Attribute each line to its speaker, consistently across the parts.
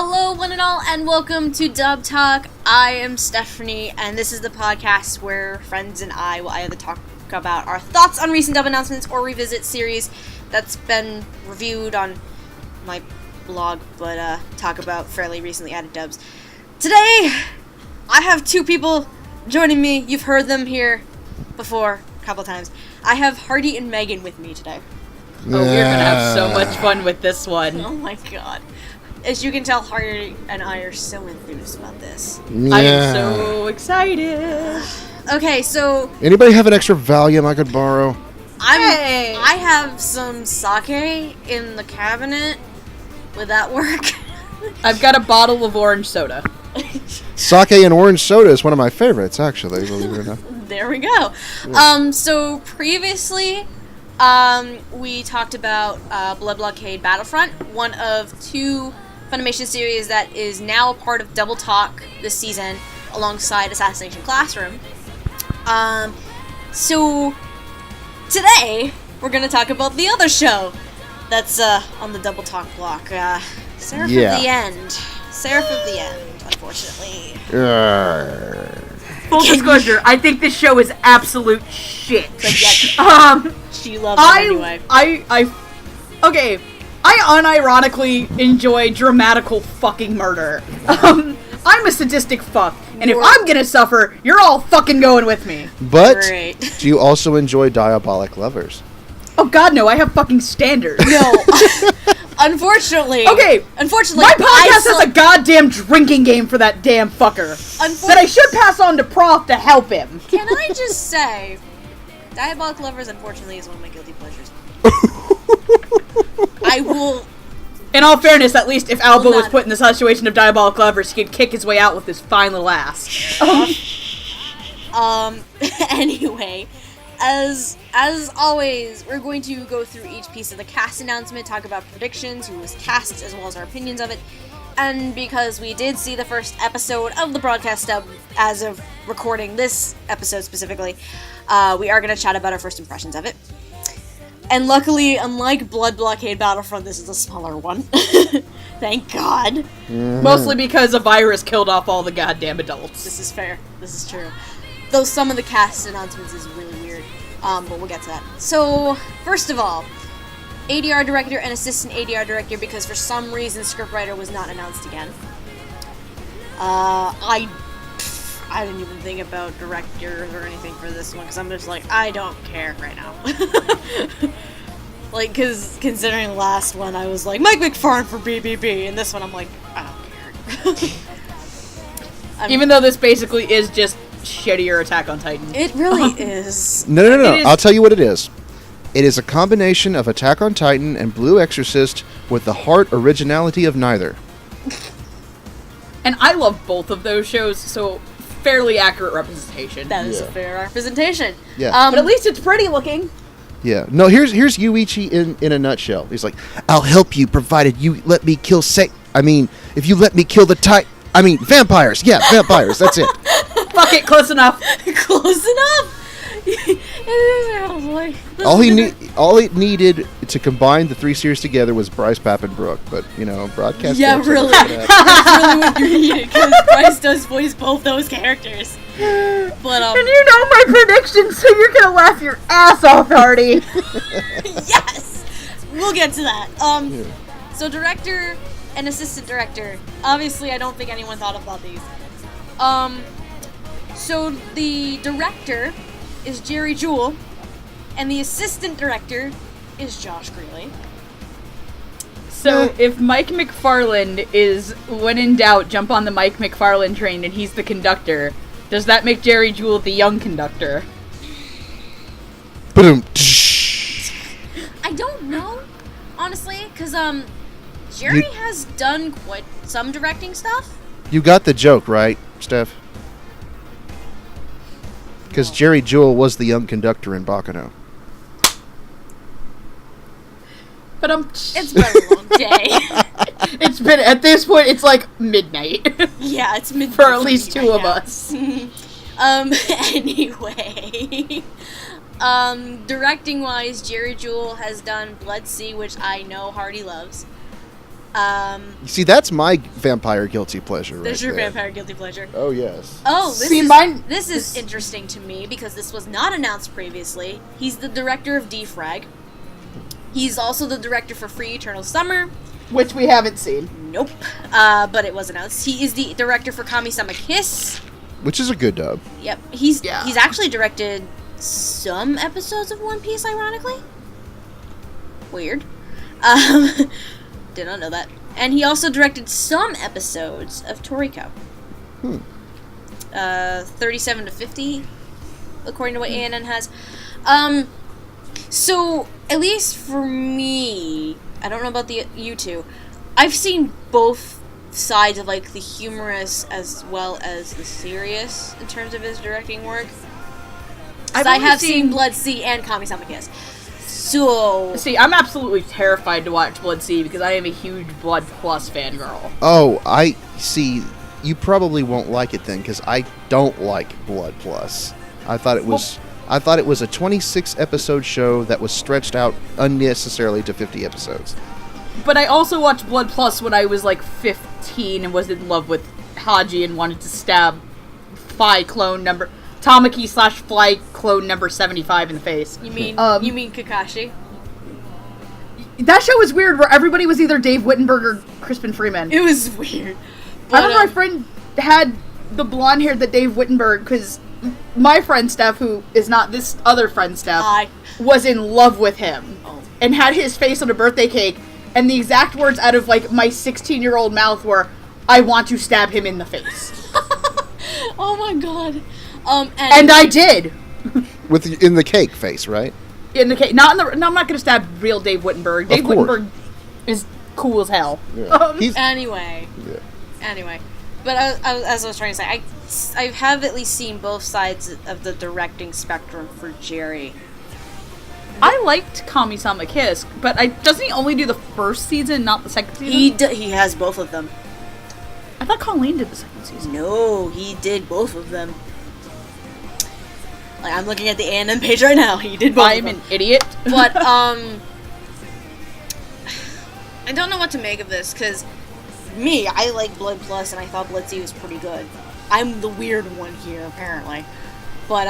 Speaker 1: Hello, one and all, and welcome to Dub Talk. I am Stephanie, and this is the podcast where friends and I will either talk about our thoughts on recent dub announcements or revisit series that's been reviewed on my blog, but talk about fairly recently added dubs. Today, I have two people joining me. You've heard them here before a couple times. I have Hardy and Megan with me today.
Speaker 2: Oh, we're gonna have so much fun with this one.
Speaker 1: Oh my god. As you can tell, Hardy and I are so enthused about this.
Speaker 2: Yeah. I am so excited.
Speaker 1: Okay, so...
Speaker 3: Anybody have an extra Valium I could borrow?
Speaker 1: I have some sake in the cabinet. Would that work?
Speaker 2: I've got a bottle of orange soda.
Speaker 3: Sake and orange soda is one of my favorites, actually, believe it or not.
Speaker 1: There we go. So previously... we talked about Blood Blockade Battlefront, one of two Funimation series that is now a part of Double Talk this season, alongside Assassination Classroom. So today we're going to talk about the other show that's on the Double Talk block, Seraph of the End. Seraph of the End, unfortunately.
Speaker 2: Full disclosure, I think this show is absolute shit.
Speaker 1: But yet, she loves it anyway.
Speaker 2: Okay, I unironically enjoy dramatical fucking murder. I'm a sadistic fuck, and if I'm gonna suffer, you're all fucking going with me.
Speaker 3: But,
Speaker 1: Great.
Speaker 3: Do you also enjoy diabolic lovers?
Speaker 2: Oh god, no, I have fucking standards.
Speaker 1: No. Unfortunately.
Speaker 2: Okay.
Speaker 1: Unfortunately,
Speaker 2: my podcast has a goddamn drinking game for that damn fucker. That I should pass on to Prof to help him.
Speaker 1: Can I just say, Diabolic Lovers, unfortunately, is one of my guilty pleasures. I will...
Speaker 2: In all fairness, at least if Albo was put in the situation of Diabolic Lovers, he could kick his way out with his fine little ass.
Speaker 1: Anyway, as always, we're going to go through each piece of the cast announcement, talk about predictions, who was cast, as well as our opinions of it. And because we did see the first episode of the broadcast dub as of recording this episode specifically, we are going to chat about our first impressions of it. And luckily, unlike Blood Blockade Battlefront, this is a smaller one. Thank God.
Speaker 3: Mm-hmm.
Speaker 2: Mostly because a virus killed off all the goddamn adults.
Speaker 1: This is fair. This is true. Though some of the cast announcements is really weird. But we'll get to that. So, first of all, ADR director and assistant ADR director, because for some reason scriptwriter was not announced again. I didn't even think about directors or anything for this one, because I'm just like, I don't care right now. Like, because considering the last one, I was like, Mike McFarlane for BBB, and this one I'm like, I don't care.
Speaker 2: Even though this basically is just shittier Attack on Titan.
Speaker 1: It really is.
Speaker 3: No. I'll tell you what it is. It is a combination of Attack on Titan and Blue Exorcist with the heart originality of neither.
Speaker 2: And I love both of those shows, so fairly accurate representation.
Speaker 1: That is a fair representation.
Speaker 3: Yeah.
Speaker 2: But at least it's pretty looking.
Speaker 3: Yeah. No, here's Yuichi in a nutshell. He's like, I'll help you provided you let me kill if you let me kill vampires. Yeah, vampires. That's it.
Speaker 2: Fuck it, close enough.
Speaker 1: Close enough.
Speaker 3: All it needed to combine the three series together was Bryce, Papenbrook, but broadcast.
Speaker 1: Yeah, really. That's really what you needed, because Bryce does voice both those characters. But
Speaker 2: and you know my predictions, so you're gonna laugh your ass off, Hardy.
Speaker 1: Yes, we'll get to that. So director and assistant director. Obviously, I don't think anyone thought about these. So the director is Jerry Jewell, and the assistant director is Josh Greeley.
Speaker 2: So if Mike McFarlane is, when in doubt, jump on the Mike McFarlane train and he's the conductor, does that make Jerry Jewell the young conductor?
Speaker 3: Boom.
Speaker 1: I don't know, honestly, because Jerry has done quite some directing stuff.
Speaker 3: You got the joke, right, Steph? Because Jerry Jewell was the young conductor in Baccano.
Speaker 2: But
Speaker 1: it's been a long day.
Speaker 2: It's been, at this point, it's like midnight.
Speaker 1: Yeah, it's midnight.
Speaker 2: For at least two of us.
Speaker 1: Anyway. Directing-wise, Jerry Jewell has done Blood Sea, which I know Hardy loves.
Speaker 3: You see, that's my vampire guilty pleasure right
Speaker 1: There's your
Speaker 3: there.
Speaker 1: vampire guilty pleasure.
Speaker 3: Oh, yes.
Speaker 1: Oh, this is interesting to me because this was not announced previously. He's the director of Defrag. He's also the director for Free Eternal Summer.
Speaker 2: Which we haven't seen.
Speaker 1: Nope. But it was announced. He is the director for Kami-sama Kiss.
Speaker 3: Which is a good dub.
Speaker 1: Yep. He's actually directed some episodes of One Piece, ironically. Weird. Did not know that. And he also directed some episodes of Toriko. 37 to 50, according to what ANN has. So, at least for me, I don't know about you two, I've seen both sides of, like, the humorous as well as the serious in terms of his directing work. I have seen Blood Sea and Kami-sama Kiss. So...
Speaker 2: See, I'm absolutely terrified to watch Blood Sea because I am a huge Blood Plus fangirl.
Speaker 3: Oh, I see. You probably won't like it then, because I don't like Blood Plus. I thought it was a 26 episode show that was stretched out unnecessarily to 50 episodes.
Speaker 2: But I also watched Blood Plus when I was like 15 and was in love with Haji and wanted to stab Tamaki/Fly clone number 75 in the face.
Speaker 1: You mean Kakashi?
Speaker 2: That show was weird where everybody was either Dave Wittenberg or Crispin Freeman.
Speaker 1: It was weird.
Speaker 2: But, I remember my friend had the blonde hair that Dave Wittenberg, because my friend Steph, who is not this other friend Steph, was in love with him. And had his face on a birthday cake, and the exact words out of, like, my 16-year-old mouth were, "I want to stab him in the face."
Speaker 1: Oh my god.
Speaker 2: And I did.
Speaker 3: In the cake face, right?
Speaker 2: In the cake. No, I'm not going to stab real Dave Wittenberg. Dave Wittenberg is cool as hell.
Speaker 3: Yeah.
Speaker 1: Anyway. But as I was trying to say, I have at least seen both sides of the directing spectrum for Jerry.
Speaker 2: I liked Kami-sama Kiss, but doesn't he only do the first season, not the second season?
Speaker 1: He has both of them.
Speaker 2: I thought Colleen did the second season.
Speaker 1: No, he did both of them. Like, I'm looking at the ANN page right now. He did both of them.
Speaker 2: I'm an idiot.
Speaker 1: But, I don't know what to make of this, because I like Blood Plus, and I thought Blood Sea was pretty good. I'm the weird one here, apparently. But,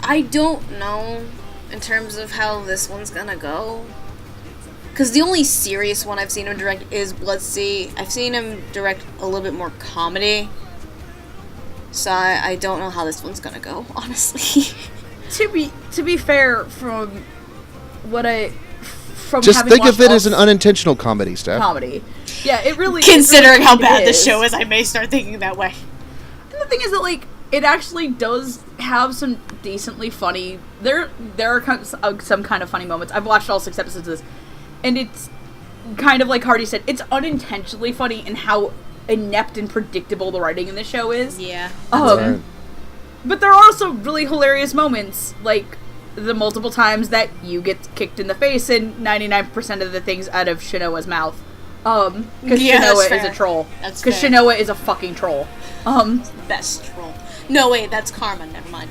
Speaker 1: I don't know in terms of how this one's gonna go. Because the only serious one I've seen him direct is Blood Sea. I've seen him direct a little bit more comedy. So I don't know how this one's gonna go, honestly.
Speaker 2: To be fair, from
Speaker 3: just think of it as an unintentional comedy, Steph.
Speaker 2: Comedy. Yeah, it really
Speaker 1: Considering how bad the show is, I may start thinking that way.
Speaker 2: And the thing is that, like, it actually does have some decently funny... There are some kind of funny moments. I've watched all 6 episodes of this, and it's kind of like Hardy said, it's unintentionally funny in how inept and predictable the writing in this show is.
Speaker 1: Yeah.
Speaker 3: Right.
Speaker 2: But there are also really hilarious moments, like the multiple times that you get kicked in the face and 99% of the things out of Shinoa's mouth. Because Shinoa is a troll. Because Shinoa is a fucking troll.
Speaker 1: Best troll. No, wait, that's Karma. Never mind.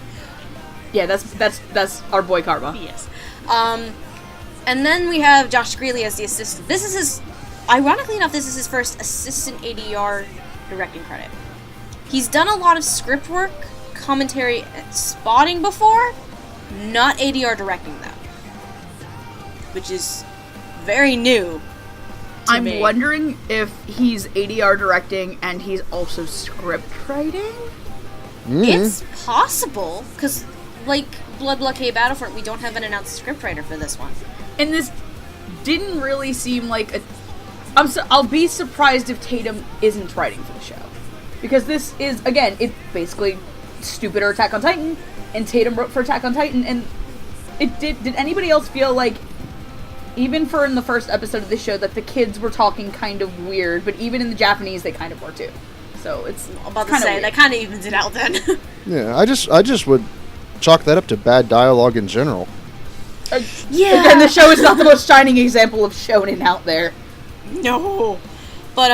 Speaker 2: Yeah, that's our boy Karma.
Speaker 1: Yes. And then we have Josh Greeley as the assistant. Ironically enough, this is his first assistant ADR directing credit. He's done a lot of script work, commentary, and spotting before, not ADR directing though, which is very new.
Speaker 2: I'm wondering if he's ADR directing and he's also script writing?
Speaker 1: It's possible, because, like Blood Blockade Battlefront, we don't have an announced scriptwriter for this one.
Speaker 2: And this didn't really seem like a... I'll be surprised if Tatum isn't writing for the show. Because this is, again, it's basically stupider Attack on Titan, and Tatum wrote for Attack on Titan, and did anybody else feel like, even for in the first episode of this show, that the kids were talking kind of weird, but even in the Japanese, they kind of were too. So it's
Speaker 1: about to say, that kind of evens it out then.
Speaker 3: Yeah, I just would chalk that up to bad dialogue in general.
Speaker 2: Yeah. Again, the show is not the most shining example of shonen out there.
Speaker 1: No. But,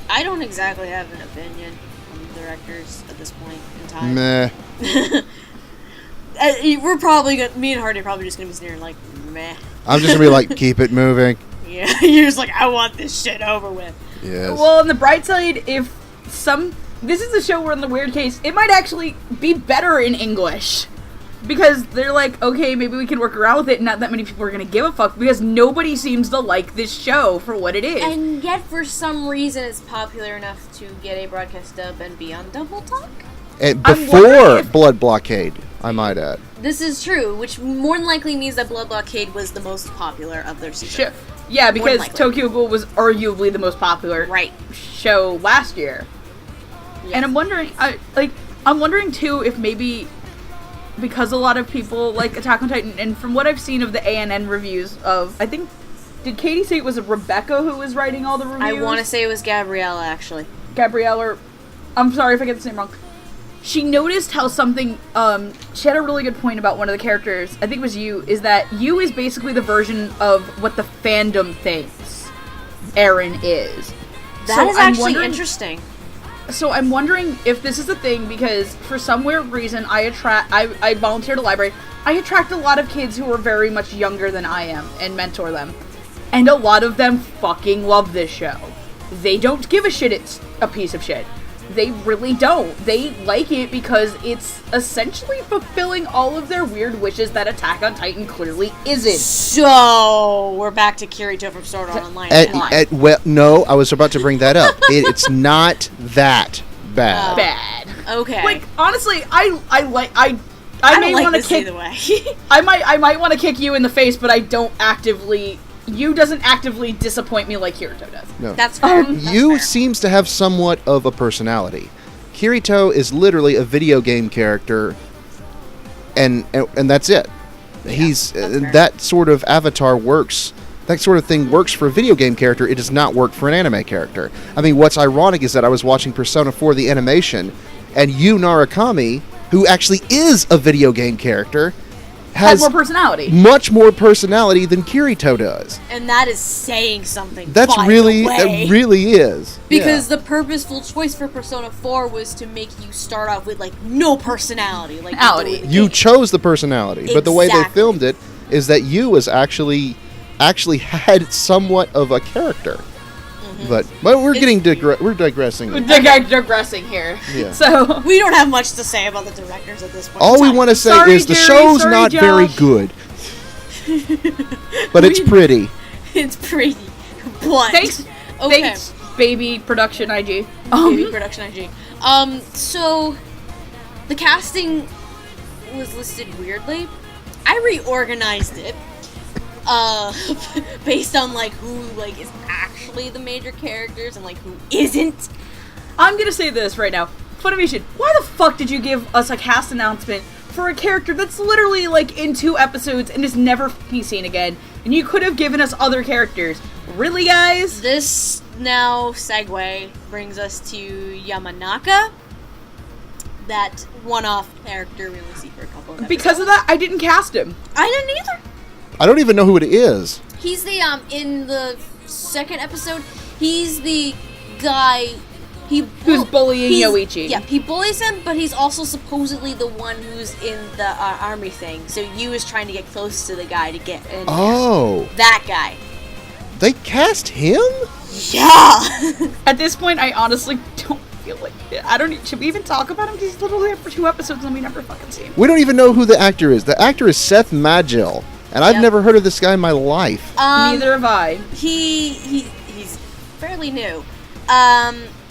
Speaker 1: I don't exactly have an opinion on the directors at this point in time.
Speaker 3: Meh.
Speaker 1: We're probably me and Hardy are probably just gonna be sneering like, meh.
Speaker 3: I'm just gonna be like, keep it moving.
Speaker 1: Yeah, you're just like, I want this shit over with.
Speaker 3: Yes.
Speaker 2: Well, on the bright side, this is a show where, in the weird case, it might actually be better in English. Because they're like, okay, maybe we can work around with it, not that many people are going to give a fuck, because nobody seems to like this show for what it is.
Speaker 1: And yet, for some reason, it's popular enough to get a broadcast dub and be on Double Talk.
Speaker 3: And before Blood Blockade, I might add.
Speaker 1: This is true, which more than likely means that Blood Blockade was the most popular of their season.
Speaker 2: Yeah, because Tokyo Ghoul was arguably the most popular show last year. Yes. And I'm wondering too if maybe because a lot of people like Attack on Titan, and from what I've seen of the ANN reviews of, I think, did Katie say it was Rebecca who was writing all the reviews?
Speaker 1: I want to say it was Gabriella, actually.
Speaker 2: Gabrielle, or I'm sorry if I get the name wrong. She noticed how something, she had a really good point about one of the characters, I think it was Yu, is that Yu is basically the version of what the fandom thinks Eren is.
Speaker 1: That is actually interesting.
Speaker 2: So I'm wondering if this is a thing, because for some weird reason, I volunteer at a library. I attract a lot of kids who are very much younger than I am and mentor them. And a lot of them fucking love this show. They don't give a shit it's a piece of shit. They really don't. They like it because it's essentially fulfilling all of their weird wishes that Attack on Titan clearly isn't.
Speaker 1: So, we're back to Kirito from Sword Art Online.
Speaker 2: Well,
Speaker 3: no, I was about to bring that up. It's not that bad.
Speaker 2: Bad.
Speaker 1: Okay.
Speaker 2: Like, honestly, I may want to kick.
Speaker 1: Either way.
Speaker 2: I might want to kick you in the face, but I don't actively. Yu doesn't actively disappoint me like Kirito does.
Speaker 3: No.
Speaker 1: That's fair.
Speaker 3: Yu seems to have somewhat of a personality. Kirito is literally a video game character, and that's it.
Speaker 1: Yeah,
Speaker 3: He's
Speaker 1: that's
Speaker 3: that sort of avatar works. That sort of thing works for a video game character. It does not work for an anime character. I mean, what's ironic is that I was watching Persona 4 the animation, and Yu Narukami, who actually is a video game character, has
Speaker 2: more personality.
Speaker 3: Much more personality than Kirito does.
Speaker 1: And that is saying something.
Speaker 3: That really is.
Speaker 1: Because the purposeful choice for Persona 4 was to make you start off with, like, no personality.
Speaker 3: You chose the personality. Exactly. But the way they filmed it is that Yu was actually had somewhat of a character. But we're digressing.
Speaker 2: We're digressing here.
Speaker 3: Yeah.
Speaker 2: So
Speaker 1: we don't have much to say about the directors at this point.
Speaker 3: All we want to say is the show's not
Speaker 2: Josh.
Speaker 3: very good. But it's pretty.
Speaker 1: It's pretty. But
Speaker 2: Thanks, Baby Production IG.
Speaker 1: Baby Production IG. So the casting was listed weirdly. I reorganized it. Based on like who like is actually the major characters and like who isn't.
Speaker 2: I'm gonna say this right now. Funimation, why the fuck did you give us a cast announcement for a character that's literally like in 2 episodes and is never be seen again? And you could have given us other characters. Really, guys?
Speaker 1: This now segue brings us to Yamanaka. That one-off character we only see for a couple of episodes.
Speaker 2: Because of that, I didn't cast him.
Speaker 1: I didn't either.
Speaker 3: I don't even know who it is.
Speaker 1: He's the, in the second episode, he's the guy,
Speaker 2: who's bullying Yoichi.
Speaker 1: Yeah, he bullies him, but he's also supposedly the one who's in the army thing. So Yu is trying to get close to the guy to get in.
Speaker 3: Oh.
Speaker 1: That guy.
Speaker 3: They cast him?
Speaker 1: Yeah!
Speaker 2: At this point, I honestly don't feel like should we even talk about him? Because he's literally there for 2 episodes and we never fucking see him.
Speaker 3: We don't even know who the actor is. The actor is Seth Magil. And I've never heard of this guy in my life.
Speaker 2: Neither have I.
Speaker 1: He's fairly new.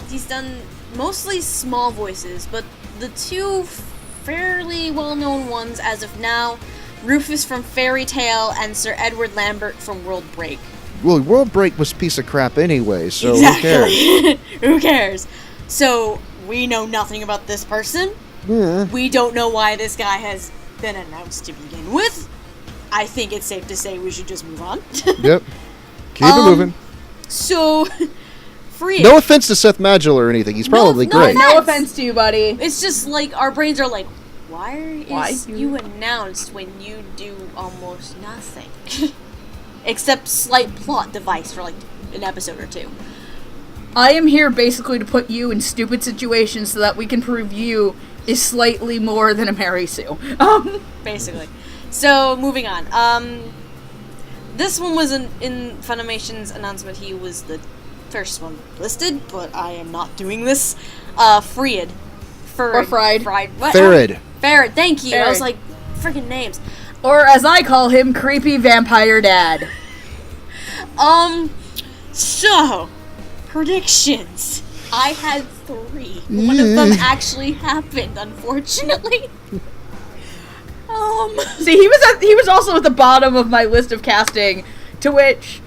Speaker 1: He's done mostly small voices, but the 2 fairly well-known ones as of now, Rufus from Fairy Tail and Sir Edward Lambert from World Break.
Speaker 3: Well, World Break was a piece of crap anyway, so
Speaker 1: exactly.
Speaker 3: Who cares?
Speaker 1: Who cares? So, we know nothing about this person.
Speaker 3: Yeah.
Speaker 1: We don't know why this guy has been announced to begin with. I think it's safe to say we should just move on.
Speaker 3: Yep. Keep it moving.
Speaker 1: So, Ferid.
Speaker 3: No offense to Seth Magil or anything. He's probably great.
Speaker 2: No offense to you, buddy.
Speaker 1: It's just like our brains are like, why is you announced when you do almost nothing? Except slight plot device for like an episode or 2.
Speaker 2: I am here basically to put you in stupid situations so that we can prove you is slightly more than a Mary Sue.
Speaker 1: Basically. So, moving on. this one was in Funimation's announcement. He was the first one listed, but I am not doing this. Ferid.
Speaker 2: Or Fried.
Speaker 1: What?
Speaker 3: Ferid.
Speaker 1: Ferid, thank you. I
Speaker 2: Ferid.
Speaker 1: was like, freaking names.
Speaker 2: Or as I call him, Creepy Vampire Dad.
Speaker 1: So, predictions. I had 3. One of them actually happened, unfortunately.
Speaker 2: See, he was also at the bottom of my list of casting, to which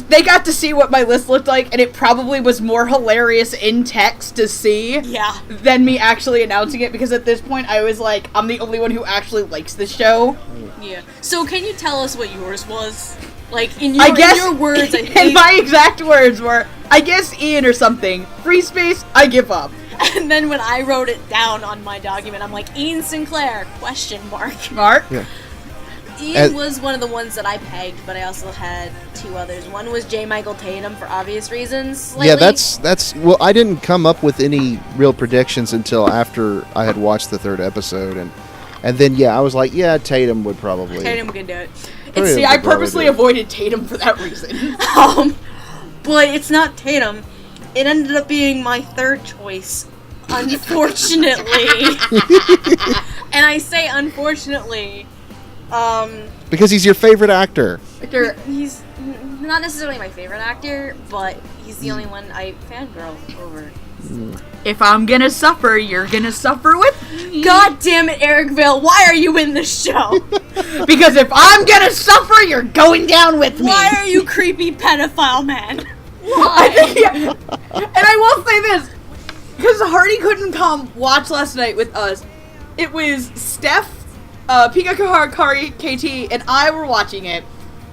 Speaker 2: they got to see what my list looked like, and it probably was more hilarious in text to see than me actually announcing it, because at this point I was like, I'm the only one who actually likes this show.
Speaker 1: Yeah. So can you tell us what yours was? Like, in
Speaker 2: I guess,
Speaker 1: your words, I think...
Speaker 2: And my exact words were, I guess Ian or something. Free space, I give up.
Speaker 1: And then when I wrote it down on my document, I'm like, Ian Sinclair, question mark.
Speaker 2: Mark?
Speaker 3: Yeah.
Speaker 1: Ian was one of the ones that I pegged, but I also had 2 others. One was J. Michael Tatum, for obvious reasons. Slightly.
Speaker 3: Yeah, that's well, I didn't come up with any real predictions until after I had watched the 3rd episode, and then I was like, yeah, Tatum would probably.
Speaker 1: Tatum can do it.
Speaker 2: See, I purposely avoided Tatum for that reason.
Speaker 1: But it's not Tatum. It ended up being my 3rd choice, unfortunately. And I say unfortunately,
Speaker 3: because he's your favorite actor.
Speaker 1: he's not necessarily my favorite actor, but he's the only one I fangirl over.
Speaker 2: If I'm gonna suffer, you're gonna suffer with me.
Speaker 1: God damn it, Eric Vale, why are you in this show?
Speaker 2: Because if I'm gonna suffer, you're going down with me.
Speaker 1: Why are you creepy pedophile man?
Speaker 2: And I will say this, because Hardy couldn't come watch last night with us. It was Steph, Pika Kahari, KT, and I were watching it.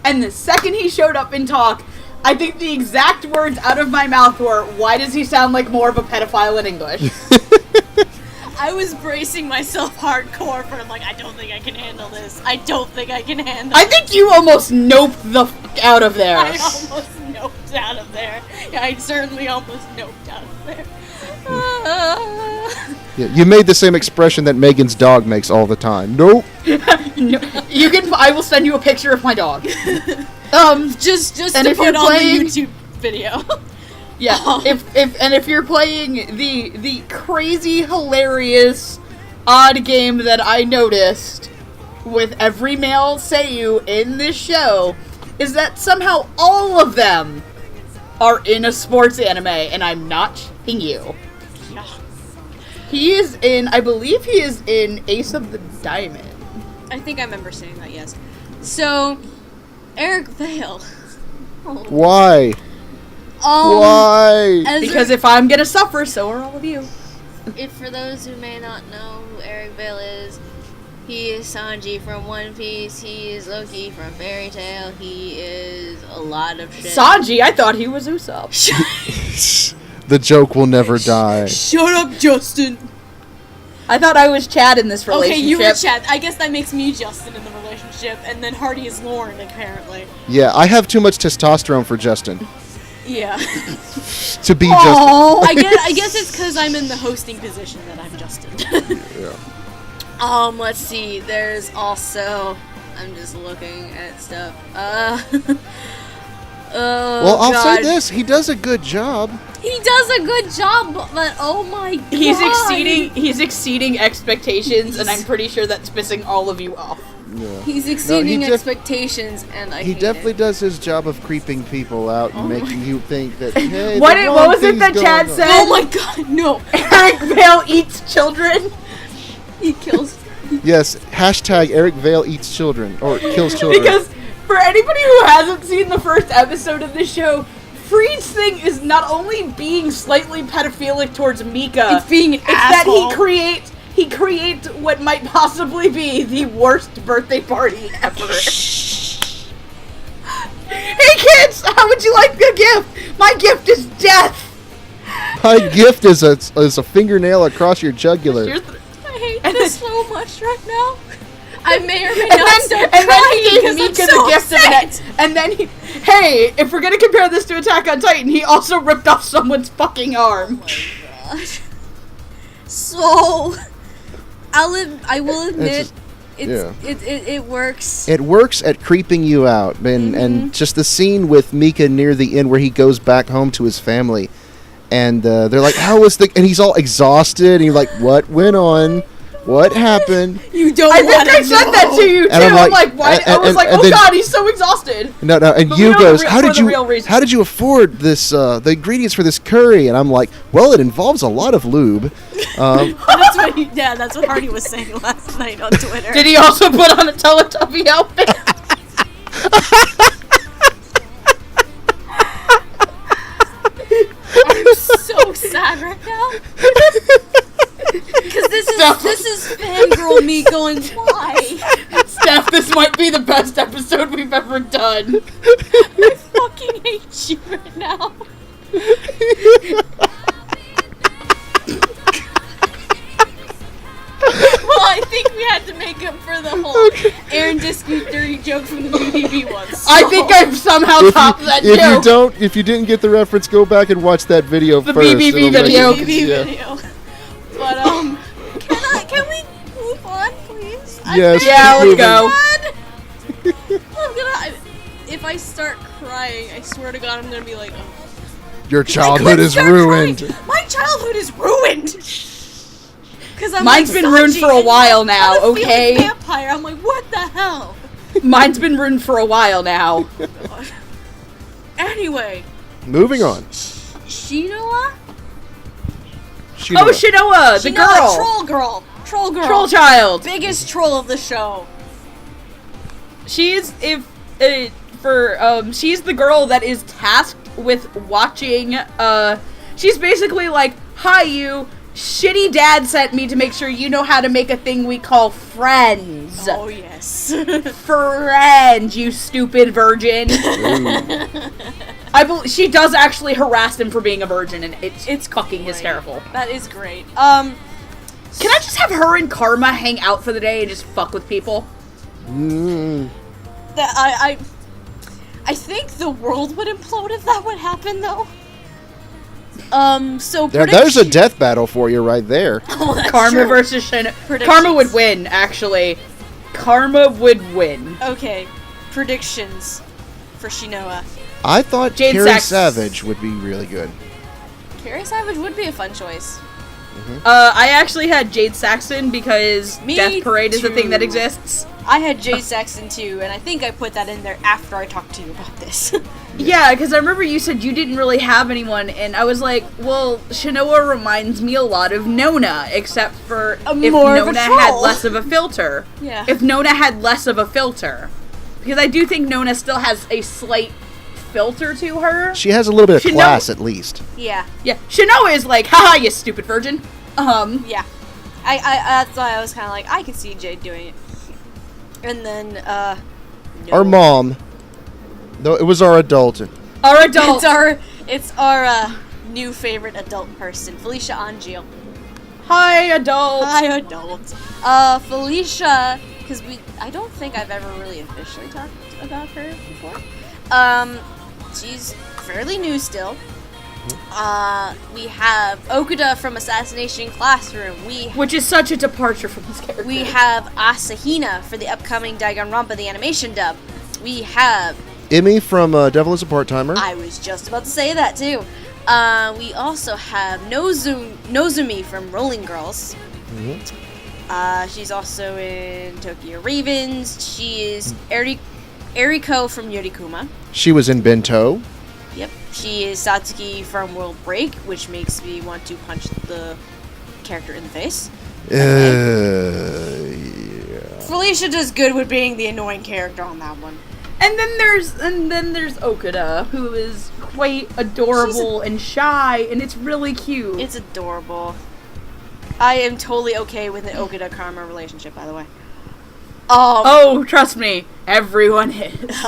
Speaker 2: And the second he showed up and talked, I think the exact words out of my mouth were, why does he sound like more of a pedophile in English?
Speaker 1: I was bracing myself hardcore for, like, I don't think I can handle this. I don't think I can handle
Speaker 2: I think you almost noped the fuck out of there.
Speaker 1: I almost noped out of there. Yeah, I certainly almost noped out of there.
Speaker 3: Yeah, you made the same expression that Megan's dog makes all the time. Nope.
Speaker 2: No, you can. I will send you a picture of my dog.
Speaker 1: Just
Speaker 2: and
Speaker 1: to
Speaker 2: if
Speaker 1: put
Speaker 2: you're
Speaker 1: on
Speaker 2: playing,
Speaker 1: the YouTube video.
Speaker 2: Yeah. If you're playing the crazy hilarious odd game that I noticed with every male Seiyu in this show, is that somehow all of them are in a sports anime, and I'm not kidding you.
Speaker 1: Yeah.
Speaker 2: He is in, I believe he is in Ace of the Diamond.
Speaker 1: I think I remember saying that, yes. So, Eric Vale.
Speaker 3: Why? Why?
Speaker 2: Because if I'm gonna suffer, so are all of you.
Speaker 1: If for those who may not know who Eric Vale is, he is Sanji from One Piece, he is Loki from Fairy Tail, he is a lot of shit.
Speaker 2: Sanji? I thought he was Usopp.
Speaker 3: The joke will never die.
Speaker 1: Shut up, Justin!
Speaker 2: I thought I was Chad in this relationship.
Speaker 1: Okay, you were Chad. I guess that makes me Justin in the relationship, and then Hardy is Lauren, apparently.
Speaker 3: Yeah, I have too much testosterone for Justin.
Speaker 1: Yeah.
Speaker 3: To be Justin.
Speaker 1: I guess it's because I'm in the hosting position that I'm Justin.
Speaker 3: Yeah.
Speaker 1: Let's see. There's also... I'm just looking at stuff.
Speaker 3: Well, I'll say this. He does a good job.
Speaker 1: He does a good job, but oh my god.
Speaker 2: He's exceeding expectations, and I'm pretty sure that's pissing all of you off.
Speaker 3: Yeah.
Speaker 1: He's exceeding expectations, and I hate
Speaker 3: definitely
Speaker 1: it.
Speaker 3: does his job of creeping people out and making you think that, hey,
Speaker 2: what was it that Chad said?
Speaker 1: Oh my god, no.
Speaker 2: Eric Vale eats children?
Speaker 1: He kills...
Speaker 3: Yes, hashtag Eric Vale eats children, or kills children.
Speaker 2: Because for anybody who hasn't seen the first episode of this show, Ferid's thing is not only being slightly pedophilic towards Mika,
Speaker 1: It's being an
Speaker 2: it's
Speaker 1: asshole.
Speaker 2: that he creates what might possibly be the worst birthday party ever. Hey kids, how would you like the gift? My gift is death.
Speaker 3: My gift is a fingernail across your jugular.
Speaker 1: I hate this so much right now. I may or may not start
Speaker 2: and then
Speaker 1: crying
Speaker 2: he gave
Speaker 1: because
Speaker 2: Mika
Speaker 1: I'm so
Speaker 2: the gift
Speaker 1: upset.
Speaker 2: of it. And then hey, if we're gonna compare this to Attack on Titan, he also ripped off someone's fucking arm.
Speaker 1: Oh my god. So, I will admit, It works.
Speaker 3: It works at creeping you out, and just the scene with Mika near the end where he goes back home to his family, and they're like, "How was the?" And he's all exhausted, and you're like, "What went on? What happened?"
Speaker 1: You don't.
Speaker 2: I think I said that to you too. I'm like, why? I was like, oh god, he's so exhausted.
Speaker 3: No, and
Speaker 2: But
Speaker 3: you goes,
Speaker 2: for
Speaker 3: how
Speaker 2: the
Speaker 3: did you
Speaker 2: real reason.
Speaker 3: how did you afford this the ingredients for this curry? And I'm like, well, it involves a lot of lube.
Speaker 1: That's what Hardy was saying last night on Twitter.
Speaker 2: Did he also put on a Teletubby outfit?
Speaker 1: I'm so sad right now. Because this is fangirl me going, why?
Speaker 2: Steph, this might be the best episode we've ever done.
Speaker 1: I fucking hate you right now. Well, I think we had to make up for the whole Aaron Discu dirty joke from the BBB once. So.
Speaker 2: I think I've somehow topped that joke.
Speaker 3: If you didn't get the reference, go back and watch that video
Speaker 2: The
Speaker 3: first.
Speaker 2: BBB video.
Speaker 1: The BBB video. But can we move on, please?
Speaker 3: Yes.
Speaker 2: Yeah, let's go.
Speaker 1: If I start crying, I swear to God, I'm gonna be like, oh.
Speaker 3: Your childhood is ruined.
Speaker 1: Crying. My childhood is ruined.
Speaker 2: Mine's been ruined for a while now, okay?
Speaker 1: Vampire. I'm like, what the hell?
Speaker 2: Mine's been ruined for a while now.
Speaker 1: Anyway.
Speaker 3: Moving on.
Speaker 1: Shinoa?
Speaker 2: Oh, Shinoa, the girl.
Speaker 1: Troll girl.
Speaker 2: Troll child.
Speaker 1: Biggest troll of the show.
Speaker 2: She's she's the girl that is tasked with watching. She's basically like, hi, you. Shitty dad sent me to make sure you know how to make a thing we call friends.
Speaker 1: Oh, yes.
Speaker 2: Friends, you stupid virgin. She does actually harass him for being a virgin, and it's fucking hysterical.
Speaker 1: That is great.
Speaker 2: Can I just have her and Karma hang out for the day and just fuck with people?
Speaker 1: I think the world would implode if that would happen, though. So
Speaker 3: there's a death battle for you right there.
Speaker 1: Oh, that's
Speaker 2: Karma
Speaker 1: true.
Speaker 2: versus Shinoa. Karma would win, actually. Karma would win.
Speaker 1: Okay, predictions for Shinoa.
Speaker 3: I thought
Speaker 2: Jade
Speaker 3: Carrie
Speaker 2: Sax-
Speaker 3: Savage would be really good.
Speaker 1: Carrie Savage would be a fun choice.
Speaker 2: I actually had Jade Saxon because
Speaker 1: Me
Speaker 2: Death Parade is a thing that
Speaker 1: too.
Speaker 2: exists.
Speaker 1: I had Jade Saxon too, and I think I put that in there after I talked to you about this.
Speaker 2: Yeah, because I remember you said you didn't really have anyone, and I was like, well, Shinoa reminds me a lot of Nona, except for if
Speaker 1: more of a
Speaker 2: Nona
Speaker 1: troll.
Speaker 2: had less of a filter.
Speaker 1: Yeah.
Speaker 2: If Nona had less of a filter. Because I do think Nona still has a slight filter to her.
Speaker 3: She has a little bit of
Speaker 2: Shinoa-
Speaker 3: class, at least.
Speaker 1: Yeah.
Speaker 2: Yeah, Shinoa is like, haha, you stupid virgin.
Speaker 1: Yeah. I that's why I was kind of like, I could see Jade doing it. And then, no.
Speaker 3: Our mom. No, it was our adult.
Speaker 2: Our adult.
Speaker 1: It's our new favorite adult person, Felicia Angiel.
Speaker 2: Hi, adult.
Speaker 1: Hi, adult. Felicia, because I don't think I've ever really officially talked about her before. She's fairly new still. We have Okuda from Assassination Classroom.
Speaker 2: Which is such a departure from this character.
Speaker 1: We have Asahina for the upcoming Danganronpa the animation dub. We have
Speaker 3: Emmy from Devil is a Part-Timer.
Speaker 1: I was just about to say that too. We also have Nozumi from Rolling Girls. She's also in Tokyo Ravens. She is Eriko from Yorikuma.
Speaker 3: She was in Bento.
Speaker 1: Yep. She is Satsuki from World Break, which makes me want to punch the character in the face.
Speaker 3: Yeah.
Speaker 1: Felicia does good with being the annoying character on that one.
Speaker 2: And then there's Okuda, who is quite adorable and shy, and it's really cute.
Speaker 1: It's adorable. I am totally okay with an Okuda Karma relationship, by the way.
Speaker 2: Oh, trust me, everyone is.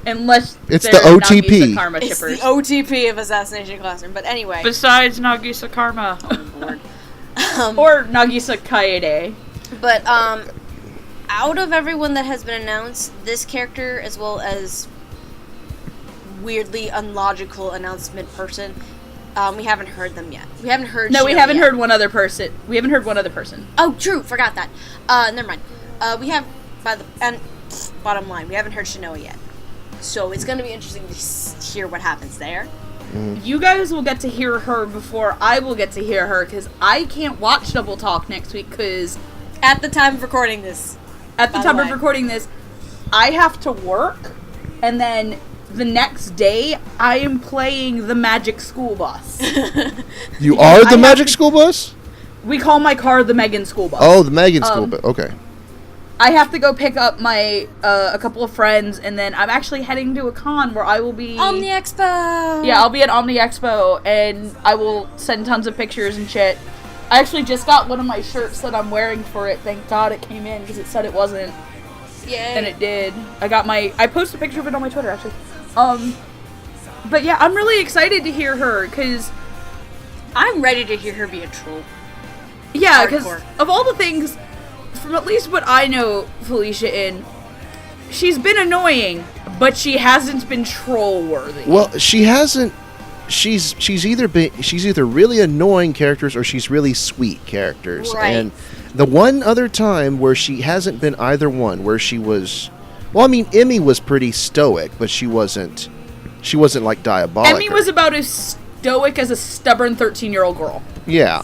Speaker 2: Unless
Speaker 3: It's
Speaker 2: they're
Speaker 3: the OTP.
Speaker 2: Nagisa Karma
Speaker 1: It's
Speaker 2: shippers.
Speaker 1: the OTP of Assassination Classroom, but anyway.
Speaker 2: Besides Nagisa Karma.
Speaker 1: Lord.
Speaker 2: Or Nagisa Kaede.
Speaker 1: But, out of everyone that has been announced, this character, as well as weirdly unlogical announcement person, we haven't heard them yet. We haven't heard
Speaker 2: No, we
Speaker 1: Shinoa
Speaker 2: haven't
Speaker 1: yet.
Speaker 2: heard one other person. We haven't heard one other person.
Speaker 1: Oh, true, forgot that. Never mind. We have, bottom line, we haven't heard Shinoa yet. So it's going to be interesting to hear what happens there.
Speaker 2: You guys will get to hear her before I will get to hear her, because I can't watch Double Talk next week, because...
Speaker 1: At the time of recording this.
Speaker 2: I have to work, and then the next day, I am playing the Magic School Bus.
Speaker 3: You are the Magic School Bus?
Speaker 2: We call my car the Megan School Bus.
Speaker 3: Oh, the Megan School Bus. Okay.
Speaker 2: I have to go pick up my a couple of friends, and then I'm actually heading to a con where I will be...
Speaker 1: Omni Expo!
Speaker 2: Yeah, I'll be at Omni Expo, and I will send tons of pictures and shit. I actually just got one of my shirts that I'm wearing for it. Thank God it came in, because it said it wasn't.
Speaker 1: Yay.
Speaker 2: And it did. I posted a picture of it on my Twitter, actually. But yeah, I'm really excited to hear her, because...
Speaker 1: I'm ready to hear her be a troll.
Speaker 2: Yeah, because of all the things... From at least what I know Felicia in, she's been annoying, but she hasn't been troll-worthy.
Speaker 3: Well, she hasn't. She's either really annoying characters or she's really sweet characters.
Speaker 1: Right.
Speaker 3: And the one other time where she hasn't been either one, where she was, well, I mean, Emmy was pretty stoic, but she wasn't like diabolic.
Speaker 2: Emmy was about as stoic as a stubborn 13-year-old girl. Yeah.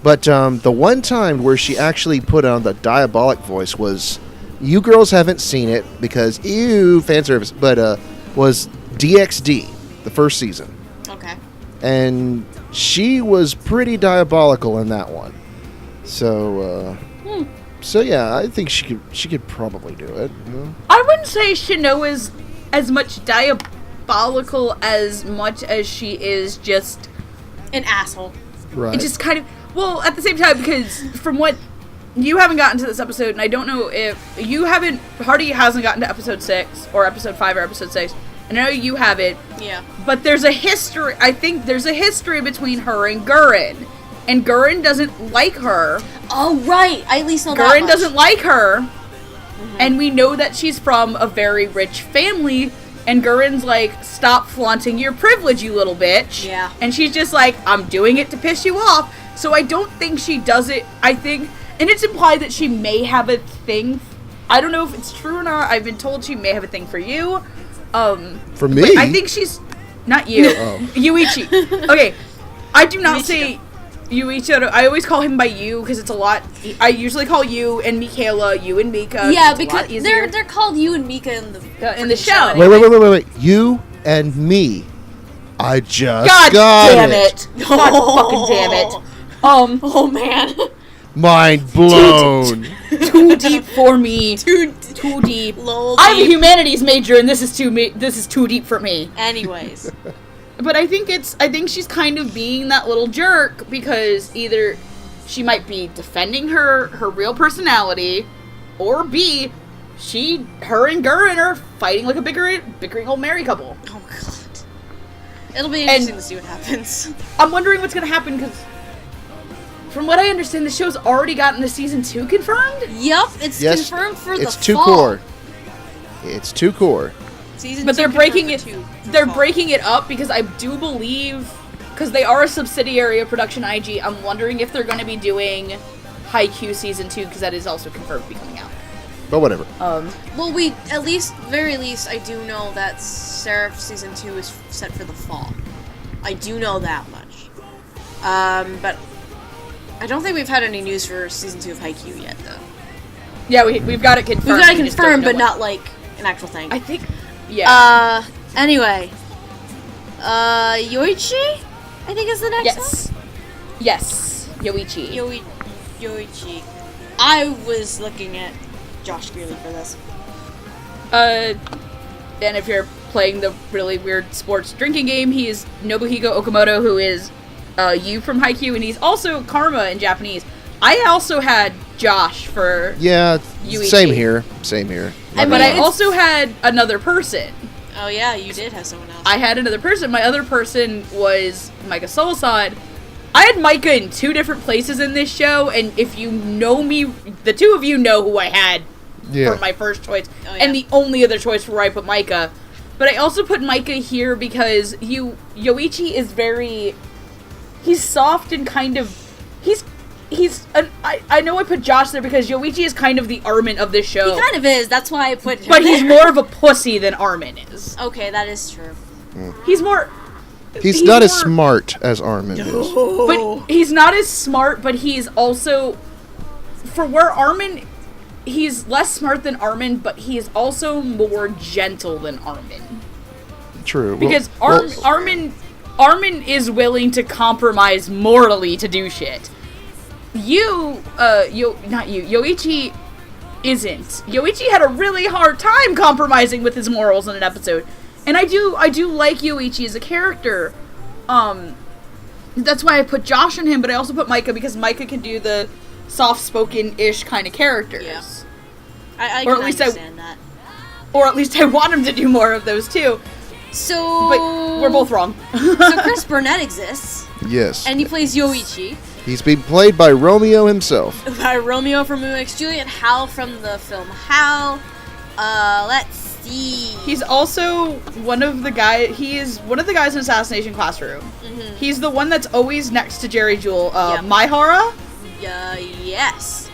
Speaker 3: But the one time where she actually put on the diabolic voice was, you girls haven't seen it because, ew, fan service, but was DXD, the first season.
Speaker 1: Okay.
Speaker 3: And she was pretty diabolical in that one. So, so yeah, I think she could probably do it. You know?
Speaker 2: I wouldn't say Shinoa's as much diabolical as much as she is just...
Speaker 1: an asshole.
Speaker 3: Right.
Speaker 2: It just kind of... Well, at the same time, because from what... You haven't gotten to this episode, and I don't know if... You haven't... Hardy hasn't gotten to episode 6, or episode 5, or episode 6. And I know you haven't.
Speaker 1: Yeah.
Speaker 2: But there's a history... I think there's a history between her and Guren. And Guren doesn't like her.
Speaker 1: Oh, right. I at least know that
Speaker 2: Guren
Speaker 1: much.
Speaker 2: doesn't like her. Mm-hmm. And we know that she's from a very rich family. And Guren's like, stop flaunting your privilege, you little bitch.
Speaker 1: Yeah.
Speaker 2: And she's just like, I'm doing it to piss you off. So I don't think she does it. I think, and it's implied that she may have a thing. I don't know if it's true or not. I've been told she may have a thing for you.
Speaker 3: For me?
Speaker 2: I think she's, not you.
Speaker 3: Oh.
Speaker 2: Yuichi. Okay. I do not
Speaker 1: Yuichiro.
Speaker 2: say Yuichiro. I always call him by you because it's a lot. I usually call you and Mikaela, you and Mika.
Speaker 1: Yeah,
Speaker 2: it's
Speaker 1: because they're called you and Mika in the
Speaker 2: show.
Speaker 3: Wait. You and me. I just
Speaker 2: God
Speaker 3: got
Speaker 2: damn it. God fucking damn it.
Speaker 1: Oh man.
Speaker 3: Mind blown.
Speaker 2: Too deep for me.
Speaker 1: Too
Speaker 2: deep.
Speaker 1: Lol,
Speaker 2: I'm a humanities major, and this is too deep for me.
Speaker 1: Anyways.
Speaker 2: But I think she's kind of being that little jerk because either she might be defending her real personality, or B, her and Guren are fighting like a bickering old married couple.
Speaker 1: Oh god. It'll be interesting to see what happens.
Speaker 2: I'm wondering what's gonna happen because, from what I understand, the show's already gotten a season 2 confirmed.
Speaker 1: Yep, it's confirmed for the fall.
Speaker 3: It's 2 core. It's 2 core.
Speaker 1: Season
Speaker 2: but
Speaker 1: 2
Speaker 2: they're breaking it.
Speaker 1: to
Speaker 2: They're
Speaker 1: fall.
Speaker 2: breaking it up because I do believe, because they are a subsidiary of Production IG. I'm wondering if they're going to be doing Haikyuu season 2 because that is also confirmed to be coming out.
Speaker 3: But whatever.
Speaker 1: Well, very least, I do know that Seraph season 2 is set for the fall. I do know that much. But I don't think we've had any news for season 2 of Haikyuu yet, though.
Speaker 2: Yeah, we've got it confirmed.
Speaker 1: We've got it confirmed, but not like an actual thing.
Speaker 2: I think. Yeah.
Speaker 1: Anyway. Yoichi? I think is the next one?
Speaker 2: Yes. Yoichi.
Speaker 1: Yoichi. I was looking at Josh Greeley for this.
Speaker 2: And if you're playing the really weird sports drinking game, he is Nobuhiko Okamoto, who is Yu from Haikyuu, and he's also Karma in Japanese. I also had Josh for
Speaker 3: Yuichi. Same here.
Speaker 2: But I also had another person.
Speaker 1: Oh yeah, you did have someone else.
Speaker 2: I had another person. My other person was Micah Soulside. I had Micah in 2 different places in this show, and if you know me, the 2 of you know who I had for my first choice, and the only other choice for where I put Micah. But I also put Micah here because Yoichi is he's soft and kind of, I know I put Josh there because Yoichi is kind of the Armin of this show.
Speaker 1: He kind of is. That's why I put him
Speaker 2: But
Speaker 1: there.
Speaker 2: he's more of a pussy than Armin is.
Speaker 1: Okay, that is true.
Speaker 2: He's more...
Speaker 3: He's not as smart as Armin is.
Speaker 2: But he's not as smart, but he's also... For where Armin... He's less smart than Armin, but he is also more gentle than Armin.
Speaker 3: True.
Speaker 2: Because Armin is willing to compromise morally to do shit. Yoichi isn't. Yoichi had a really hard time compromising with his morals in an episode. And I do like Yoichi as a character. That's why I put Josh in him, but I also put Micah because Micah can do the soft-spoken-ish kind of characters.
Speaker 1: Yeah. I
Speaker 2: Or
Speaker 1: can
Speaker 2: at least
Speaker 1: understand that.
Speaker 2: Or at least I want him to do more of those too.
Speaker 1: So...
Speaker 2: But we're both wrong.
Speaker 1: So Chris Burnett exists.
Speaker 3: Yes.
Speaker 1: And he plays Yoichi.
Speaker 3: He's being played by Romeo himself.
Speaker 1: By Romeo from Moo X Juliet, Hal from the film Hal. Let's see.
Speaker 2: He's also one of the guys. He is one of the guys in Assassination Classroom.
Speaker 1: Mm-hmm.
Speaker 2: He's the one that's always next to Jerry Jewell.
Speaker 1: Yep.
Speaker 2: Maihara.
Speaker 1: Yes.